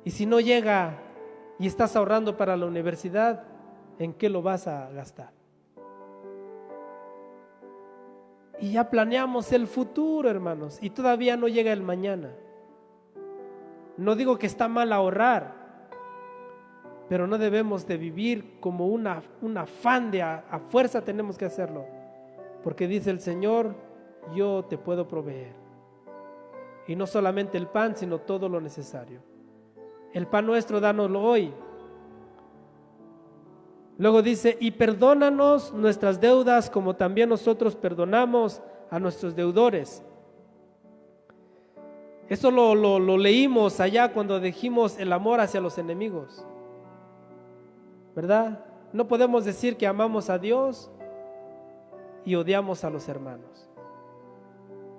Y si no llega y estás ahorrando para la universidad, ¿en qué lo vas a gastar? Y ya planeamos el futuro, hermanos, y todavía no llega el mañana. No digo que está mal ahorrar, pero no debemos de vivir como un afán de a fuerza tenemos que hacerlo. Porque dice el Señor, yo te puedo proveer. Y no solamente el pan, sino todo lo necesario. El pan nuestro, dánoslo hoy. Luego dice, y perdónanos nuestras deudas como también nosotros perdonamos a nuestros deudores. Eso lo leímos allá cuando dijimos el amor hacia los enemigos, ¿verdad? No podemos decir que amamos a Dios y odiamos a los hermanos.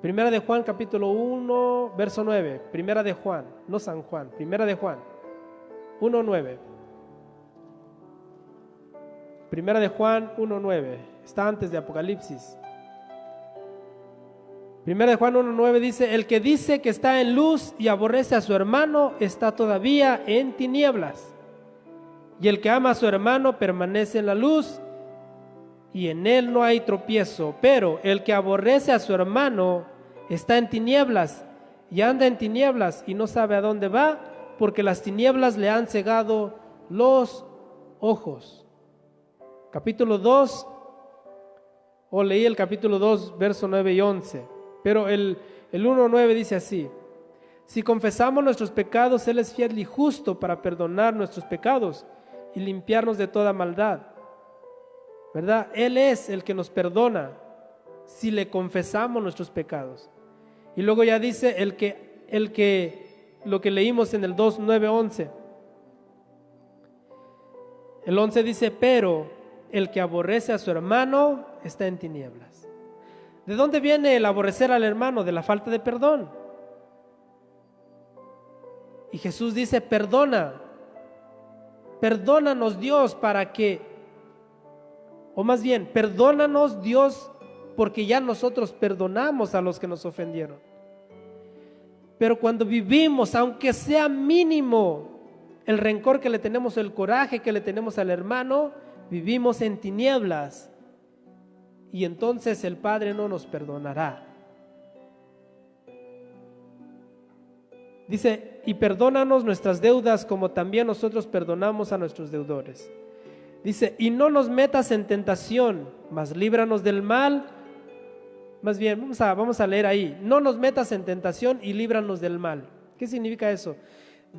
Primera de Juan capítulo 1 verso 9. Primera de Juan, no San Juan, Primera de Juan 1:9. Primera de Juan 1:9. Está antes de Apocalipsis. Primera de Juan 1:9 dice, el que dice que está en luz y aborrece a su hermano está todavía en tinieblas. Y el que ama a su hermano permanece en la luz y en él no hay tropiezo. Pero el que aborrece a su hermano está en tinieblas y anda en tinieblas y no sabe a dónde va, porque las tinieblas le han cegado los ojos. Capítulo 2, leí el capítulo 2, verso 9 y 11, pero el 1:9 dice así, si confesamos nuestros pecados, Él es fiel y justo para perdonar nuestros pecados y limpiarnos de toda maldad, ¿verdad? Él es el que nos perdona si le confesamos nuestros pecados. Y luego ya dice lo que leímos en el 2, 9, 11. El 11 dice, pero el que aborrece a su hermano está en tinieblas. ¿De dónde viene el aborrecer al hermano? De la falta de perdón. Y Jesús dice, perdónanos Dios perdónanos Dios porque ya nosotros perdonamos a los que nos ofendieron. Pero cuando vivimos, aunque sea mínimo, el rencor que le tenemos, el coraje que le tenemos al hermano, vivimos en tinieblas y entonces el Padre no nos perdonará. Dice, y perdónanos nuestras deudas como también nosotros perdonamos a nuestros deudores. Dice, y no nos metas en tentación, mas líbranos del mal. Más bien, vamos a leer ahí, no nos metas en tentación y líbranos del mal. ¿Qué significa eso?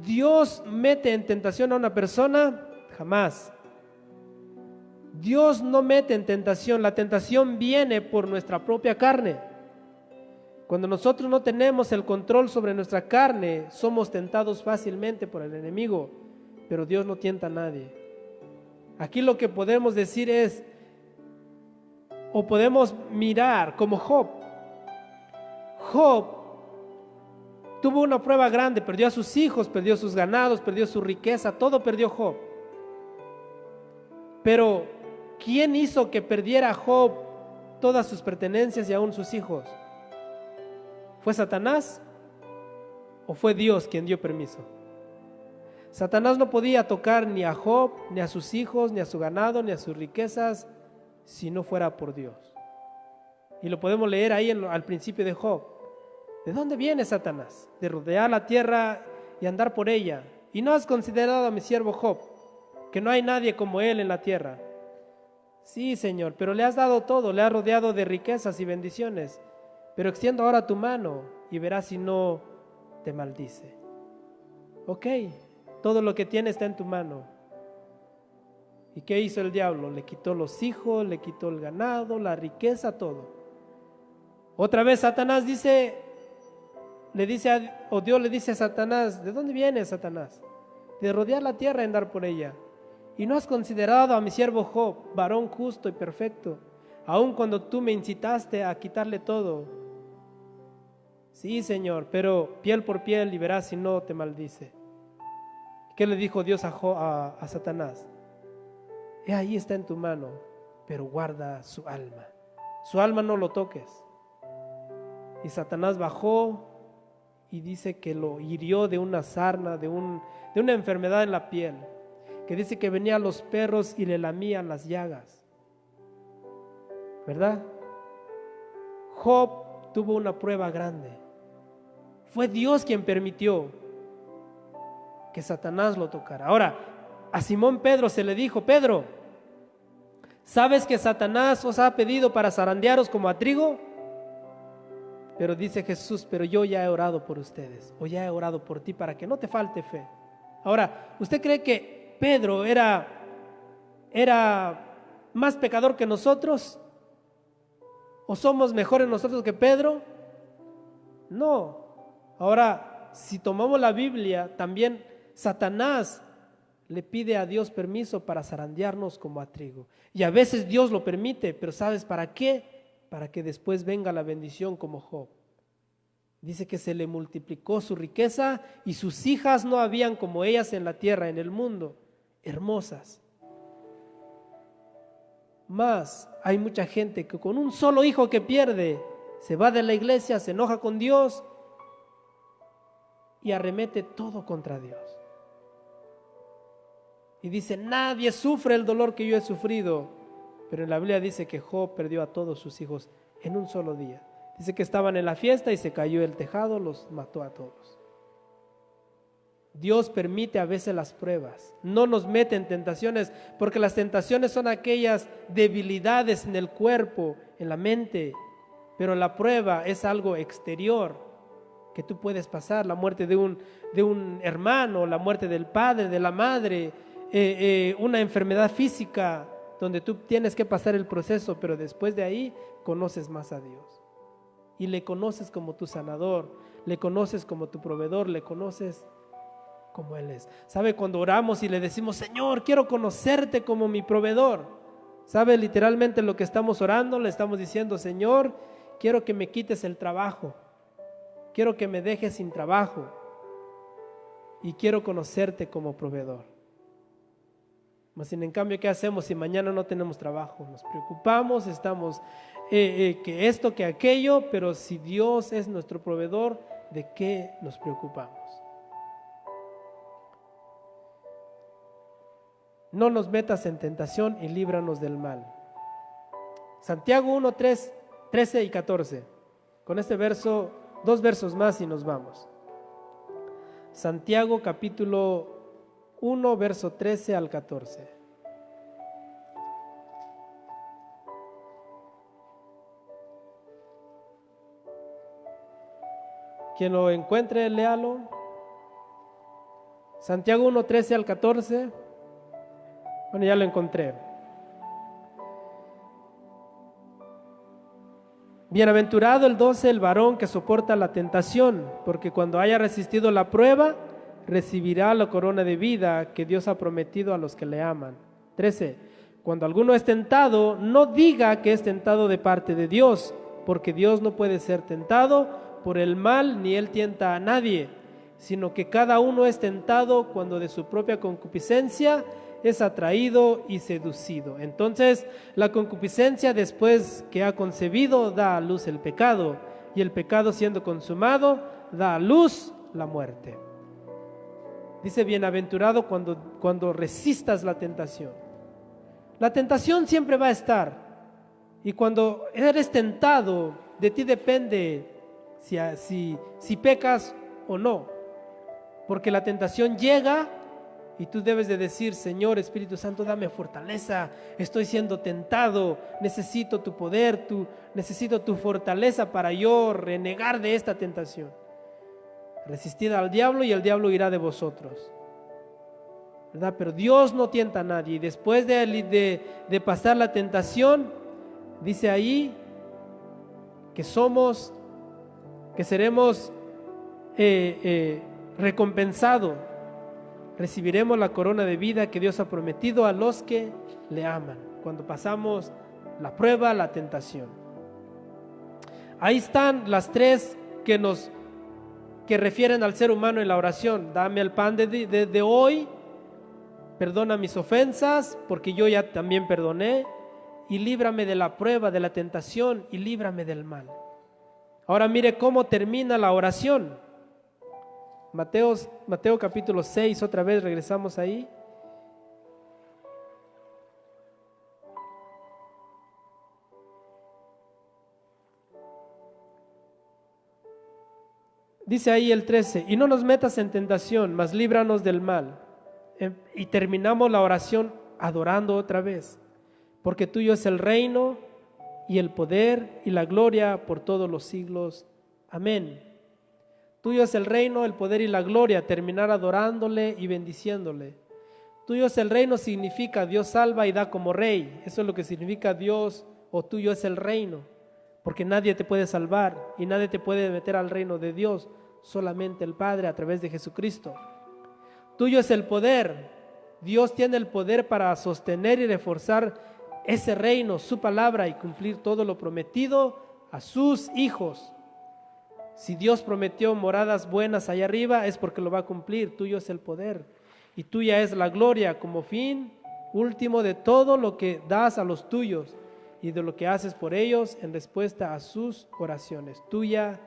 ¿Dios mete en tentación a una persona? Jamás. Dios no mete en tentación, la tentación viene por nuestra propia carne. Cuando nosotros no tenemos el control sobre nuestra carne, somos tentados fácilmente por el enemigo, pero Dios no tienta a nadie. Aquí lo que podemos decir es, o podemos mirar como Job. Job tuvo una prueba grande, perdió a sus hijos, perdió sus ganados, perdió su riqueza, todo perdió Job. Pero ¿quién hizo que perdiera Job todas sus pertenencias y aún sus hijos? ¿Fue Satanás o fue Dios quien dio permiso? Satanás no podía tocar ni a Job, ni a sus hijos, ni a su ganado, ni a sus riquezas, si no fuera por Dios. Y lo podemos leer ahí al principio de Job. ¿De dónde viene Satanás? De rodear la tierra y andar por ella. ¿Y no has considerado a mi siervo Job, que no hay nadie como él en la tierra? Sí, Señor, pero le has dado todo, le has rodeado de riquezas y bendiciones. Pero extiendo ahora tu mano y verás si no te maldice. Ok, todo lo que tiene está en tu mano. ¿Y qué hizo el diablo? Le quitó los hijos, le quitó el ganado, la riqueza, todo. Otra vez Satanás Dios le dice a Satanás, ¿de dónde viene Satanás? De rodear la tierra y andar por ella. ¿Y no has considerado a mi siervo Job, varón justo y perfecto, aun cuando tú me incitaste a quitarle todo? Sí, Señor, pero piel por piel y verás si no te maldice. ¿Qué le dijo Dios a Satanás? Ahí está en tu mano, pero guarda su alma. Su alma no lo toques. Y Satanás bajó y dice que lo hirió de una sarna, de una enfermedad en la piel, que dice que venían los perros y le lamían las llagas. ¿Verdad? Job tuvo una prueba grande. Fue Dios quien permitió que Satanás lo tocara. Ahora, a Simón Pedro se le dijo, Pedro, ¿sabes que Satanás os ha pedido para zarandearos como a trigo? Pero dice Jesús, pero yo ya he orado por ustedes, o ya he orado por ti para que no te falte fe. Ahora, ¿usted cree que Pedro era más pecador que nosotros? ¿O somos mejores nosotros que Pedro? No. Ahora, si tomamos la Biblia, también Satanás le pide a Dios permiso para zarandearnos como a trigo. Y a veces Dios lo permite, pero ¿sabes para qué? Para que después venga la bendición como Job. Dice que se le multiplicó su riqueza y sus hijas no habían como ellas en la tierra, en el mundo, hermosas. Más hay mucha gente que con un solo hijo que pierde, se va de la iglesia, se enoja con Dios y arremete todo contra Dios. Y dice, nadie sufre el dolor que yo he sufrido. Pero en la Biblia dice que Job perdió a todos sus hijos en un solo día. Dice que estaban en la fiesta y se cayó el tejado, los mató a todos. Dios permite a veces las pruebas, no nos mete en tentaciones, porque las tentaciones son aquellas debilidades en el cuerpo, en la mente, pero la prueba es algo exterior que tú puedes pasar, la muerte de un hermano, la muerte del padre, de la madre, una enfermedad física, donde tú tienes que pasar el proceso, pero después de ahí conoces más a Dios y le conoces como tu sanador, le conoces como tu proveedor, le conoces como Él es. ¿Sabe? Cuando oramos y le decimos, Señor, quiero conocerte como mi proveedor, ¿sabe? Literalmente lo que estamos orando, le estamos diciendo, Señor, quiero que me quites el trabajo, quiero que me dejes sin trabajo y quiero conocerte como proveedor. Mas en cambio, ¿qué hacemos si mañana no tenemos trabajo? Nos preocupamos, estamos que esto, que aquello, pero si Dios es nuestro proveedor, ¿de qué nos preocupamos? No nos metas en tentación y líbranos del mal. Santiago 1, 13 y 14. Con este verso, 2 versos más y nos vamos. Santiago capítulo 1, verso 13 al 14. Quien lo encuentre, léalo. Santiago 1, 13 al 14. Bueno, ya lo encontré. Bienaventurado el 12, el varón que soporta la tentación, porque cuando haya resistido la prueba, recibirá la corona de vida que Dios ha prometido a los que le aman. 13. Cuando alguno es tentado, no diga que es tentado de parte de Dios, porque Dios no puede ser tentado por el mal, ni Él tienta a nadie, sino que cada uno es tentado cuando de su propia concupiscencia es atraído y seducido. Entonces, la concupiscencia, después que ha concebido, da a luz el pecado, y el pecado, siendo consumado, da a luz la muerte. Dice: bienaventurado cuando resistas la tentación. La tentación siempre va a estar, y cuando eres tentado, de ti depende si pecas o no, porque la tentación llega y tú debes de decir: Señor Espíritu Santo, dame fortaleza, estoy siendo tentado, necesito tu poder, necesito tu fortaleza para yo renegar de esta tentación. Resistid al diablo y el diablo irá de vosotros, ¿verdad? Pero Dios no tienta a nadie. Y después de pasar la tentación, dice ahí que seremos recompensados. Recibiremos la corona de vida que Dios ha prometido a los que le aman, cuando pasamos la prueba, la tentación. Ahí están las tres que refieren al ser humano en la oración. Dame el pan de hoy, perdona mis ofensas, porque yo ya también perdoné, y líbrame de la prueba, de la tentación, y líbrame del mal. Ahora mire cómo termina la oración. Mateo capítulo 6, otra vez regresamos ahí. Dice ahí el 13: y no nos metas en tentación, mas líbranos del mal. Y terminamos la oración adorando otra vez, porque tuyo es el reino y el poder y la gloria por todos los siglos. Amén. Tuyo es el reino, el poder y la gloria. Terminar adorándole y bendiciéndole. Tuyo es el reino significa Dios salva y da como rey. Eso es lo que significa Dios, o tuyo es el reino, porque nadie te puede salvar y nadie te puede meter al reino de Dios, solamente el Padre a través de Jesucristo. Tuyo es el poder. Dios tiene el poder para sostener y reforzar ese reino, su palabra, y cumplir todo lo prometido a sus hijos. Si Dios prometió moradas buenas allá arriba, es porque lo va a cumplir. Tuyo es el poder y tuya es la gloria como fin último de todo lo que das a los tuyos y de lo que haces por ellos en respuesta a sus oraciones. Tuya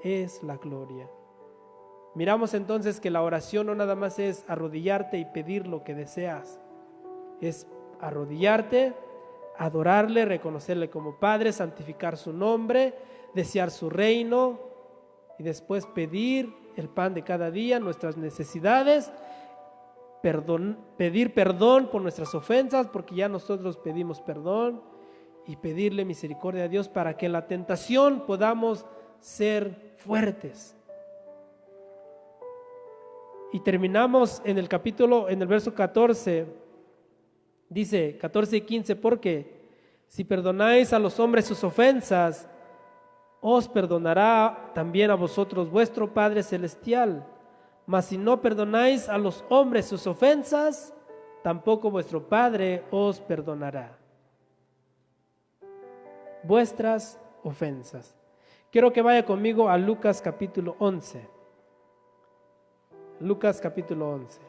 es la gloria. Miramos entonces que la oración no nada más es arrodillarte y pedir lo que deseas. Es arrodillarte, adorarle, reconocerle como Padre, santificar su nombre, desear su reino, y después pedir el pan de cada día, nuestras necesidades, pedir perdón por nuestras ofensas, porque ya nosotros pedimos perdón, y pedirle misericordia a Dios para que en la tentación podamos ser fuertes. Y terminamos en el verso 14, dice 14 y 15, porque si perdonáis a los hombres sus ofensas, os perdonará también a vosotros vuestro Padre Celestial. Mas si no perdonáis a los hombres sus ofensas, tampoco vuestro Padre os perdonará vuestras ofensas. Quiero que vaya conmigo a Lucas capítulo 11. Lucas capítulo 11.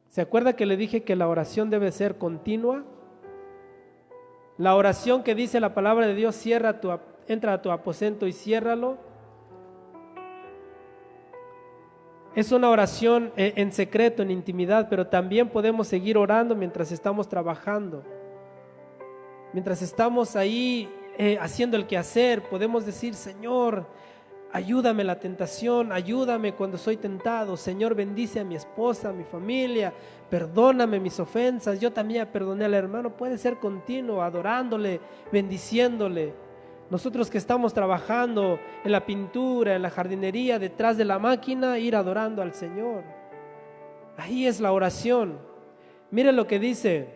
¿Se acuerda que le dije que la oración debe ser continua? La oración que dice la palabra de Dios: entra a tu aposento y ciérralo. Es una oración en secreto, en intimidad, pero también podemos seguir orando mientras estamos trabajando. Mientras estamos ahí haciendo el quehacer, podemos decir: Señor, ayúdame en la tentación, ayúdame cuando soy tentado. Señor, bendice a mi esposa, a mi familia, perdóname mis ofensas. Yo también perdoné al hermano. Puede ser continuo, adorándole, bendiciéndole. Nosotros que estamos trabajando en la pintura, en la jardinería, detrás de la máquina, ir adorando al Señor. Ahí es la oración. Mire lo que dice.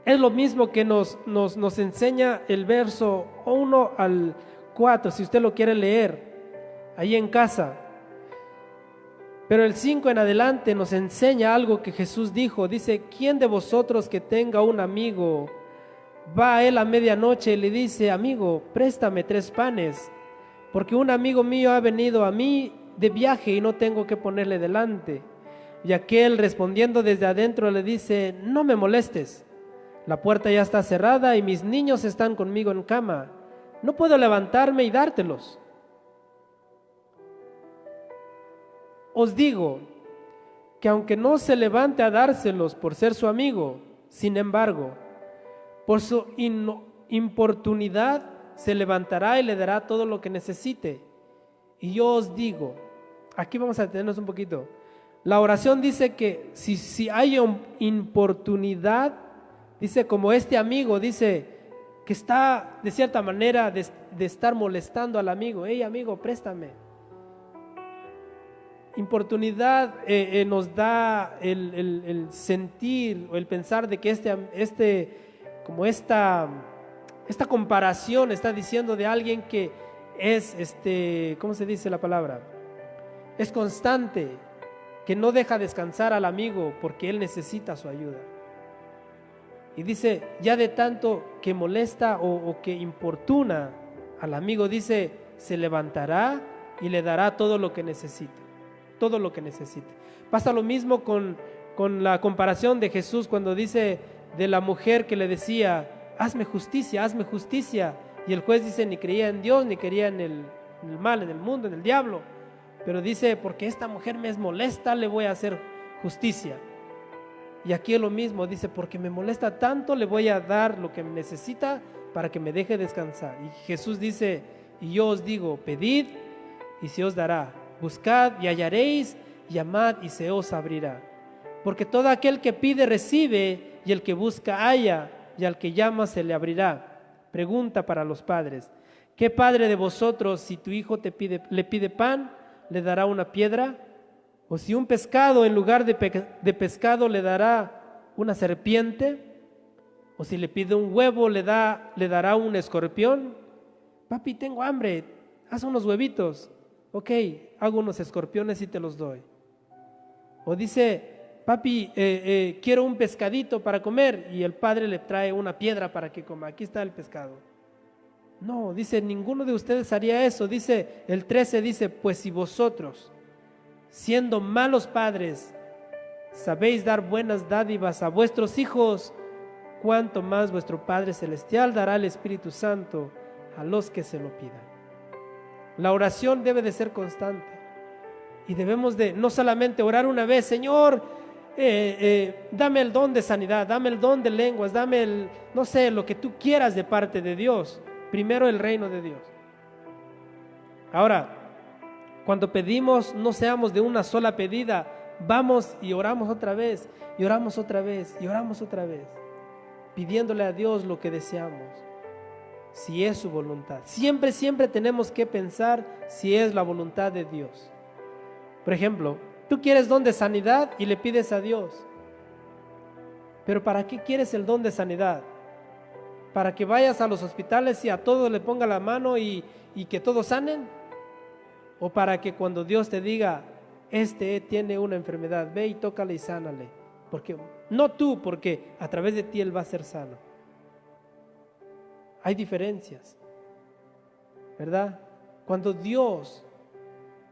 Es lo mismo que nos enseña el verso 1 al 4, si usted lo quiere leer ahí en casa. Pero el 5 en adelante nos enseña algo que Jesús dijo. Dice, ¿quién de vosotros que tenga un amigo va a él a medianoche y le dice, amigo, préstame 3 panes, porque un amigo mío ha venido a mí de viaje y no tengo que ponerle delante? Y aquel respondiendo desde adentro le dice, no me molestes, la puerta ya está cerrada y mis niños están conmigo en cama, no puedo levantarme y dártelos. Os digo que aunque no se levante a dárselos por ser su amigo, sin embargo, por su importunidad se levantará y le dará todo lo que necesite. Y yo os digo, aquí vamos a detenernos un poquito. La oración dice que si hay importunidad, dice como este amigo, dice que está de cierta manera de estar molestando al amigo. Hey amigo, préstame. Importunidad nos da el sentir o el pensar de que esta comparación está diciendo de alguien que es, ¿cómo se dice la palabra? Es constante, que no deja descansar al amigo porque él necesita su ayuda. Y dice, ya de tanto que molesta o que importuna al amigo, dice, se levantará y le dará todo lo que necesite. Todo lo que necesite. Pasa lo mismo con la comparación de Jesús cuando dice de la mujer que le decía, hazme justicia, hazme justicia. Y el juez dice, ni creía en Dios, ni creía en el mal, en el mundo, en el diablo. Pero dice, porque esta mujer me es molesta, le voy a hacer justicia. Y aquí es lo mismo, dice, porque me molesta tanto, le voy a dar lo que necesita para que me deje descansar. Y Jesús dice, y yo os digo, pedid y se os dará. Buscad y hallaréis, llamad y se os abrirá. Porque todo aquel que pide recibe, y el que busca halla, y al que llama se le abrirá. Pregunta para los padres: ¿qué padre de vosotros, si tu hijo le pide pan, le dará una piedra? ¿O si un pescado en lugar de pescado le dará una serpiente? ¿O si le pide un huevo le dará un escorpión? Papi, tengo hambre, haz unos huevitos. Ok, hago unos escorpiones y te los doy. O dice, papi, quiero un pescadito para comer, y el padre le trae una piedra para que coma. Aquí está el pescado. No, dice, ninguno de ustedes haría eso. Dice, el 13 dice, pues si vosotros, siendo malos padres, sabéis dar buenas dádivas a vuestros hijos, cuánto más vuestro Padre Celestial dará el Espíritu Santo a los que se lo pidan. La oración debe de ser constante y debemos de no solamente orar una vez, Señor, dame el don de sanidad, dame el don de lenguas, dame no sé, lo que tú quieras de parte de Dios. Primero el reino de Dios. Ahora, cuando pedimos, no seamos de una sola pedida, vamos y oramos otra vez, y oramos otra vez, y oramos otra vez, pidiéndole a Dios lo que deseamos, si es su voluntad. Siempre tenemos que pensar si es la voluntad de Dios. Por ejemplo, tú quieres don de sanidad y le pides a Dios, pero ¿para qué quieres el don de sanidad? ¿Para que vayas a los hospitales y a todos le ponga la mano y que todos sanen? ¿O para que cuando Dios te diga, tiene una enfermedad, ve y tócale y sánale? Porque no tú, porque a través de ti Él va a ser sano. Hay diferencias, ¿verdad? Cuando Dios,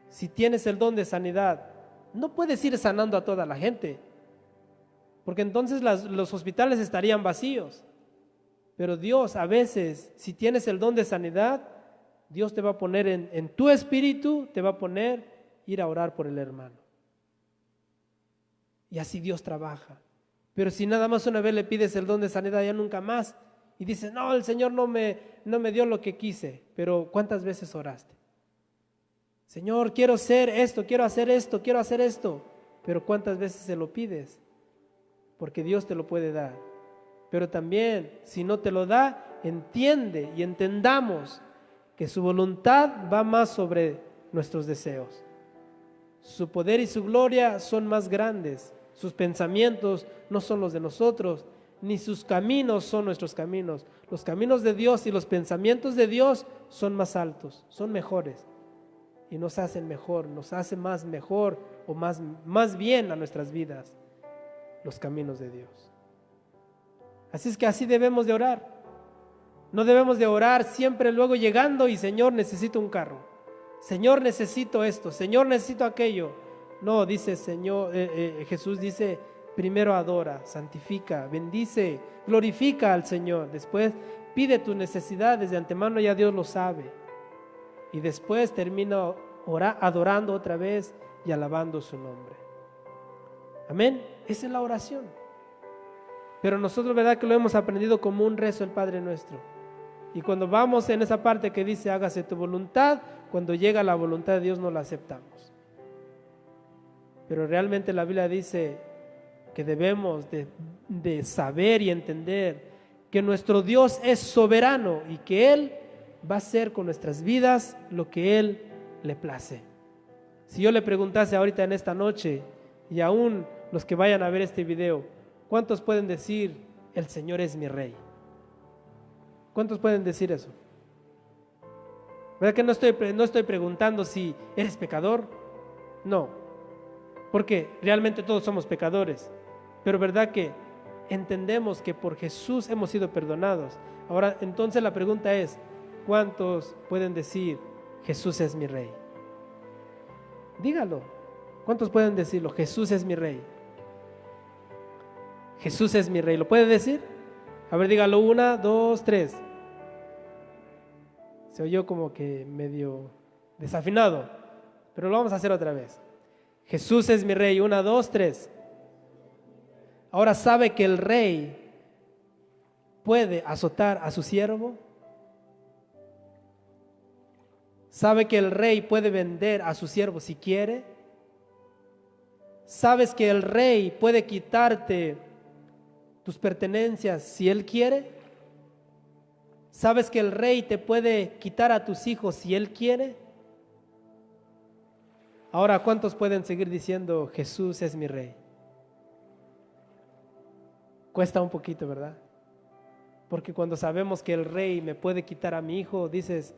si tienes el don de sanidad, no puedes ir sanando a toda la gente, porque entonces los hospitales estarían vacíos. Pero Dios, a veces, si tienes el don de sanidad, Dios te va a poner en tu espíritu, te va a poner ir a orar por el hermano. Y así Dios trabaja. Pero si nada más una vez le pides el don de sanidad, ya nunca más, y dices, no, el Señor no me dio lo que quise. Pero ¿cuántas veces oraste? Señor, quiero ser esto, quiero hacer esto, quiero hacer esto. Pero ¿cuántas veces se lo pides? Porque Dios te lo puede dar. Pero también, si no te lo da, entiende y entendamos que su voluntad va más sobre nuestros deseos. Su poder y su gloria son más grandes. Sus pensamientos no son los de nosotros, ni sus caminos son nuestros caminos. Los caminos de Dios y los pensamientos de Dios son más altos, son mejores. y nos hacen mejor, nos hace más mejor o más bien a nuestras vidas los caminos de Dios. Así es que así debemos de orar. No debemos de orar siempre luego llegando y Señor, necesito un carro. Señor, necesito esto. Señor, necesito aquello. No, dice Señor, Jesús dice, primero adora, santifica, bendice, glorifica al Señor. Después pide tus necesidades, de antemano ya Dios lo sabe. Y después termina adorando otra vez y alabando su nombre. Amén. Esa es la oración. Pero nosotros, ¿verdad?, que lo hemos aprendido como un rezo el Padre Nuestro. Y cuando vamos en esa parte que dice hágase tu voluntad, cuando llega la voluntad de Dios no la aceptamos. Pero realmente la Biblia dice que debemos de saber y entender que nuestro Dios es soberano y que Él va a hacer con nuestras vidas lo que Él le place. Si yo le preguntase ahorita en esta noche, y aún los que vayan a ver este video, ¿cuántos pueden decir el Señor es mi Rey? ¿Cuántos pueden decir eso? ¿Verdad que no estoy preguntando si eres pecador? No, porque realmente todos somos pecadores, pero ¿verdad que entendemos que por Jesús hemos sido perdonados? Ahora, entonces la pregunta es, ¿cuántos pueden decir Jesús es mi Rey? Dígalo. ¿Cuántos pueden decirlo? Jesús es mi Rey. Jesús es mi Rey. ¿Lo puede decir? A ver, dígalo 1, 2, 3. Se oyó como que medio desafinado, pero lo vamos a hacer otra vez. Jesús es mi Rey. 1, 2, 3. Ahora, ¿sabe que el rey puede azotar a su siervo? ¿Sabe que el rey puede vender a su siervo si quiere? ¿Sabes que el rey puede quitarte tus pertenencias si él quiere? ¿Sabes que el rey te puede quitar a tus hijos si él quiere? Ahora, ¿cuántos pueden seguir diciendo Jesús es mi Rey? Cuesta un poquito, ¿verdad? Porque cuando sabemos que el rey me puede quitar a mi hijo, dices,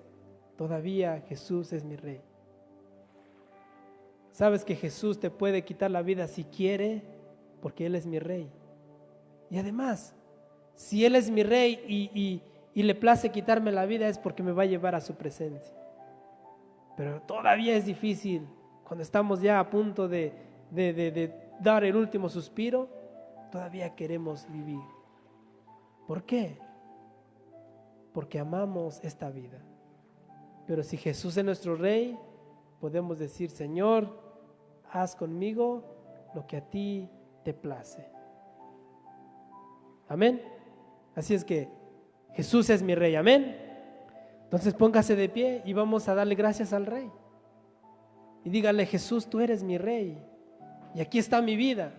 todavía Jesús es mi Rey. ¿Sabes que Jesús te puede quitar la vida si quiere? Porque Él es mi Rey. Y además, si Él es mi Rey y le place quitarme la vida, es porque me va a llevar a su presencia. Pero todavía es difícil, cuando estamos ya a punto de dar el último suspiro, todavía queremos vivir. ¿Por qué? Porque amamos esta vida. Pero si Jesús es nuestro Rey, podemos decir, Señor, haz conmigo lo que a ti te place. Amén. Así es que Jesús es mi Rey. Amén. Entonces póngase de pie y vamos a darle gracias al Rey. Y dígale, Jesús, tú eres mi Rey. Y aquí está mi vida.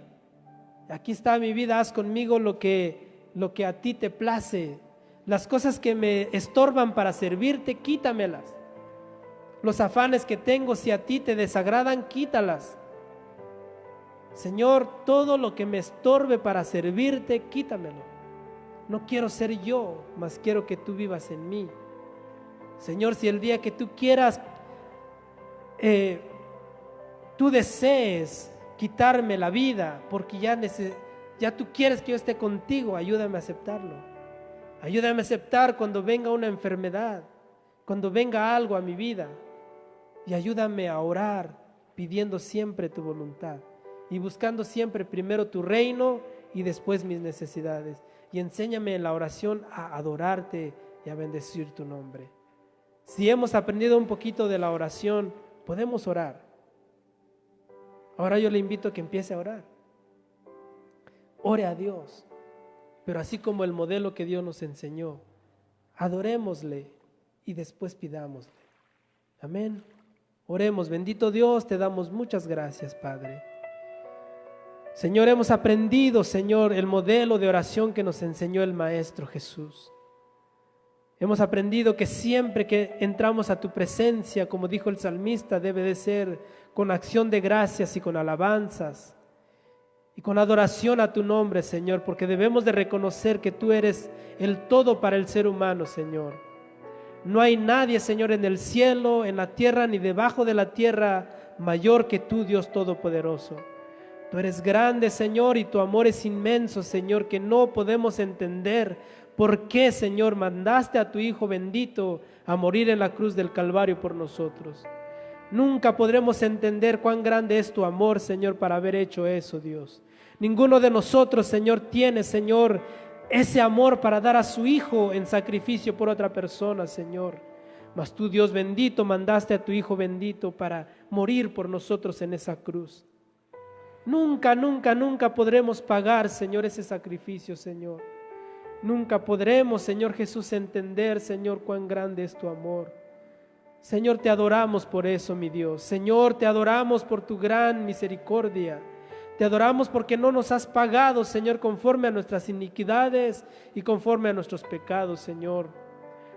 Aquí está mi vida, haz conmigo lo que a ti te place. Las cosas que me estorban para servirte, quítamelas. Los afanes que tengo, si a ti te desagradan, quítalas. Señor, todo lo que me estorbe para servirte, quítamelo. No quiero ser yo, mas quiero que tú vivas en mí. Señor, si el día que tú quieras, tú desees quitarme la vida, porque ya tú quieres que yo esté contigo, ayúdame a aceptarlo. Ayúdame a aceptar cuando venga una enfermedad, cuando venga algo a mi vida. Y ayúdame a orar pidiendo siempre tu voluntad y buscando siempre primero tu reino y después mis necesidades. Y enséñame en la oración a adorarte y a bendecir tu nombre. Si hemos aprendido un poquito de la oración, podemos orar. Ahora yo le invito a que empiece a orar. Ore a Dios, pero así como el modelo que Dios nos enseñó, adorémosle y después pidámosle. Amén. Oremos. Bendito Dios, te damos muchas gracias, Padre. Señor, hemos aprendido, Señor, el modelo de oración que nos enseñó el Maestro Jesús. Hemos aprendido que siempre que entramos a tu presencia, como dijo el salmista, debe de ser con acción de gracias y con alabanzas y con adoración a tu nombre, Señor, porque debemos de reconocer que tú eres el todo para el ser humano, Señor. No hay nadie, Señor, en el cielo, en la tierra, ni debajo de la tierra, mayor que tú, Dios Todopoderoso. Tú eres grande, Señor, y tu amor es inmenso, Señor, que no podemos entender por qué, Señor, mandaste a tu Hijo bendito a morir en la cruz del Calvario por nosotros. Nunca podremos entender cuán grande es tu amor, Señor, para haber hecho eso, Dios. Ninguno de nosotros, Señor, tiene, Señor, ese amor para dar a su Hijo en sacrificio por otra persona, Señor. Mas tú, Dios bendito, mandaste a tu Hijo bendito para morir por nosotros en esa cruz. Nunca, nunca, nunca podremos pagar, Señor, ese sacrificio, Señor. Nunca podremos, Señor Jesús, entender, Señor, cuán grande es tu amor. Señor, te adoramos por eso, mi Dios. Señor, te adoramos por tu gran misericordia. Te adoramos porque no nos has pagado, Señor, conforme a nuestras iniquidades y conforme a nuestros pecados, Señor.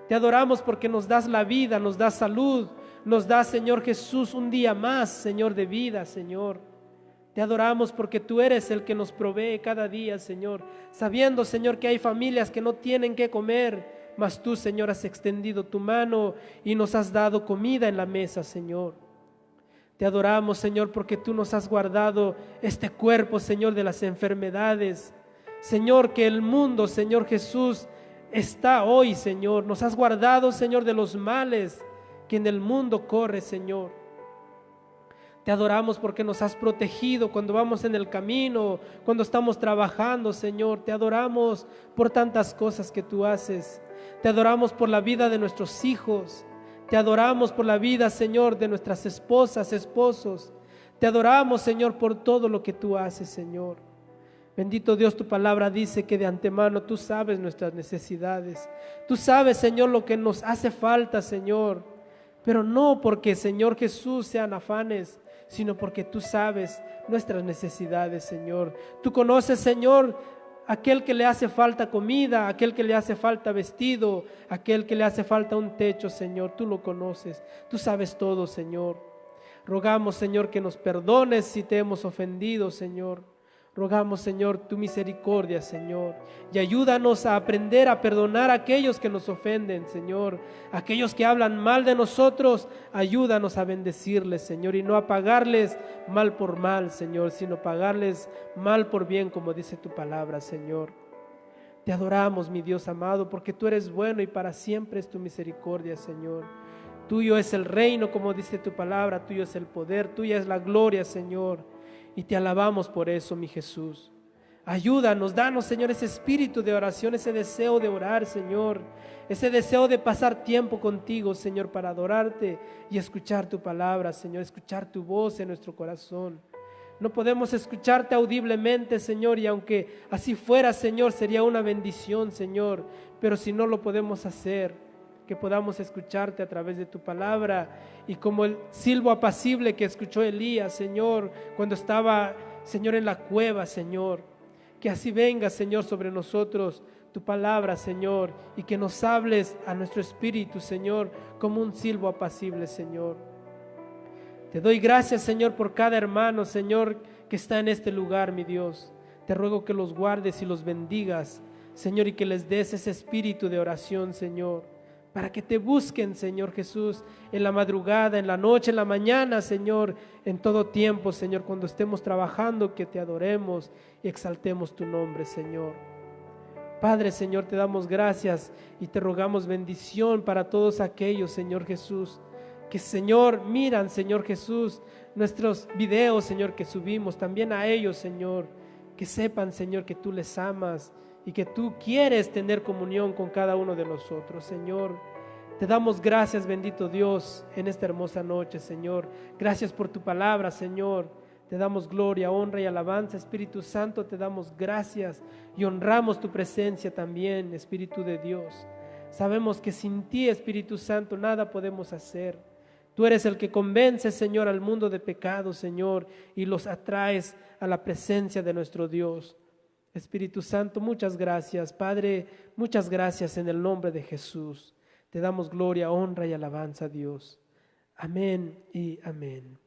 Te adoramos porque nos das la vida, nos das salud, nos das, Señor Jesús, un día más, Señor, de vida, Señor. Te adoramos porque tú eres el que nos provee cada día, Señor, sabiendo, Señor, que hay familias que no tienen que comer, mas tú, Señor, has extendido tu mano y nos has dado comida en la mesa, Señor. Te adoramos, Señor, porque tú nos has guardado este cuerpo, Señor, de las enfermedades. Señor, que el mundo, Señor Jesús, está hoy, Señor. Nos has guardado, Señor, de los males que en el mundo corre, Señor. Te adoramos porque nos has protegido cuando vamos en el camino, cuando estamos trabajando, Señor. Te adoramos por tantas cosas que tú haces. Te adoramos por la vida de nuestros hijos. Te adoramos por la vida, Señor, de nuestras esposas, esposos. Te adoramos, Señor, por todo lo que tú haces, Señor. Bendito Dios, tu palabra dice que de antemano tú sabes nuestras necesidades. Tú sabes, Señor, lo que nos hace falta, Señor. Pero no porque, Señor Jesús, sean afanes, sino porque tú sabes nuestras necesidades, Señor. Tú conoces, Señor, aquel que le hace falta comida, aquel que le hace falta vestido, aquel que le hace falta un techo, Señor. Tú lo conoces, tú sabes todo, Señor. Rogamos, Señor, que nos perdones si te hemos ofendido, Señor. Rogamos, Señor, tu misericordia, Señor, y ayúdanos a aprender a perdonar a aquellos que nos ofenden, Señor. Aquellos que hablan mal de nosotros, ayúdanos a bendecirles, Señor, y no a pagarles mal por mal, Señor, sino pagarles mal por bien, como dice tu palabra, Señor. Te adoramos, mi Dios amado, porque tú eres bueno y para siempre es tu misericordia, Señor. Tuyo es el reino, como dice tu palabra, tuyo es el poder, tuya es la gloria, Señor. Y te alabamos por eso, mi Jesús. Ayúdanos, danos, Señor, ese espíritu de oración, ese deseo de orar, Señor. Ese deseo de pasar tiempo contigo, Señor, para adorarte y escuchar tu palabra, Señor, escuchar tu voz en nuestro corazón. No podemos escucharte audiblemente, Señor, y aunque así fuera, Señor, sería una bendición, Señor. Pero si no lo podemos hacer, que podamos escucharte a través de tu palabra, y como el silbo apacible que escuchó Elías, Señor, cuando estaba, Señor, en la cueva, Señor, que así venga, Señor, sobre nosotros tu palabra, Señor, y que nos hables a nuestro espíritu, Señor, como un silbo apacible, Señor. Te doy gracias, Señor, por cada hermano, Señor, que está en este lugar, mi Dios. Te ruego que los guardes y los bendigas, Señor, y que les des ese espíritu de oración, Señor, para que te busquen, Señor Jesús, en la madrugada, en la noche, en la mañana, Señor, en todo tiempo, Señor, cuando estemos trabajando, que te adoremos y exaltemos tu nombre, Señor. Padre, Señor, te damos gracias y te rogamos bendición para todos aquellos, Señor Jesús, que, Señor, miran, Señor Jesús, nuestros videos, Señor, que subimos, también a ellos, Señor, que sepan, Señor, que tú les amas y que tú quieres tener comunión con cada uno de nosotros, Señor. Te damos gracias, bendito Dios, en esta hermosa noche, Señor. Gracias por tu palabra, Señor. Te damos gloria, honra y alabanza, Espíritu Santo. Te damos gracias y honramos tu presencia también, Espíritu de Dios. Sabemos que sin ti, Espíritu Santo, nada podemos hacer. Tú eres el que convence, Señor, al mundo de pecado, Señor, y los atraes a la presencia de nuestro Dios. Espíritu Santo, muchas gracias. Padre, muchas gracias en el nombre de Jesús. Te damos gloria, honra y alabanza a Dios. Amén y amén.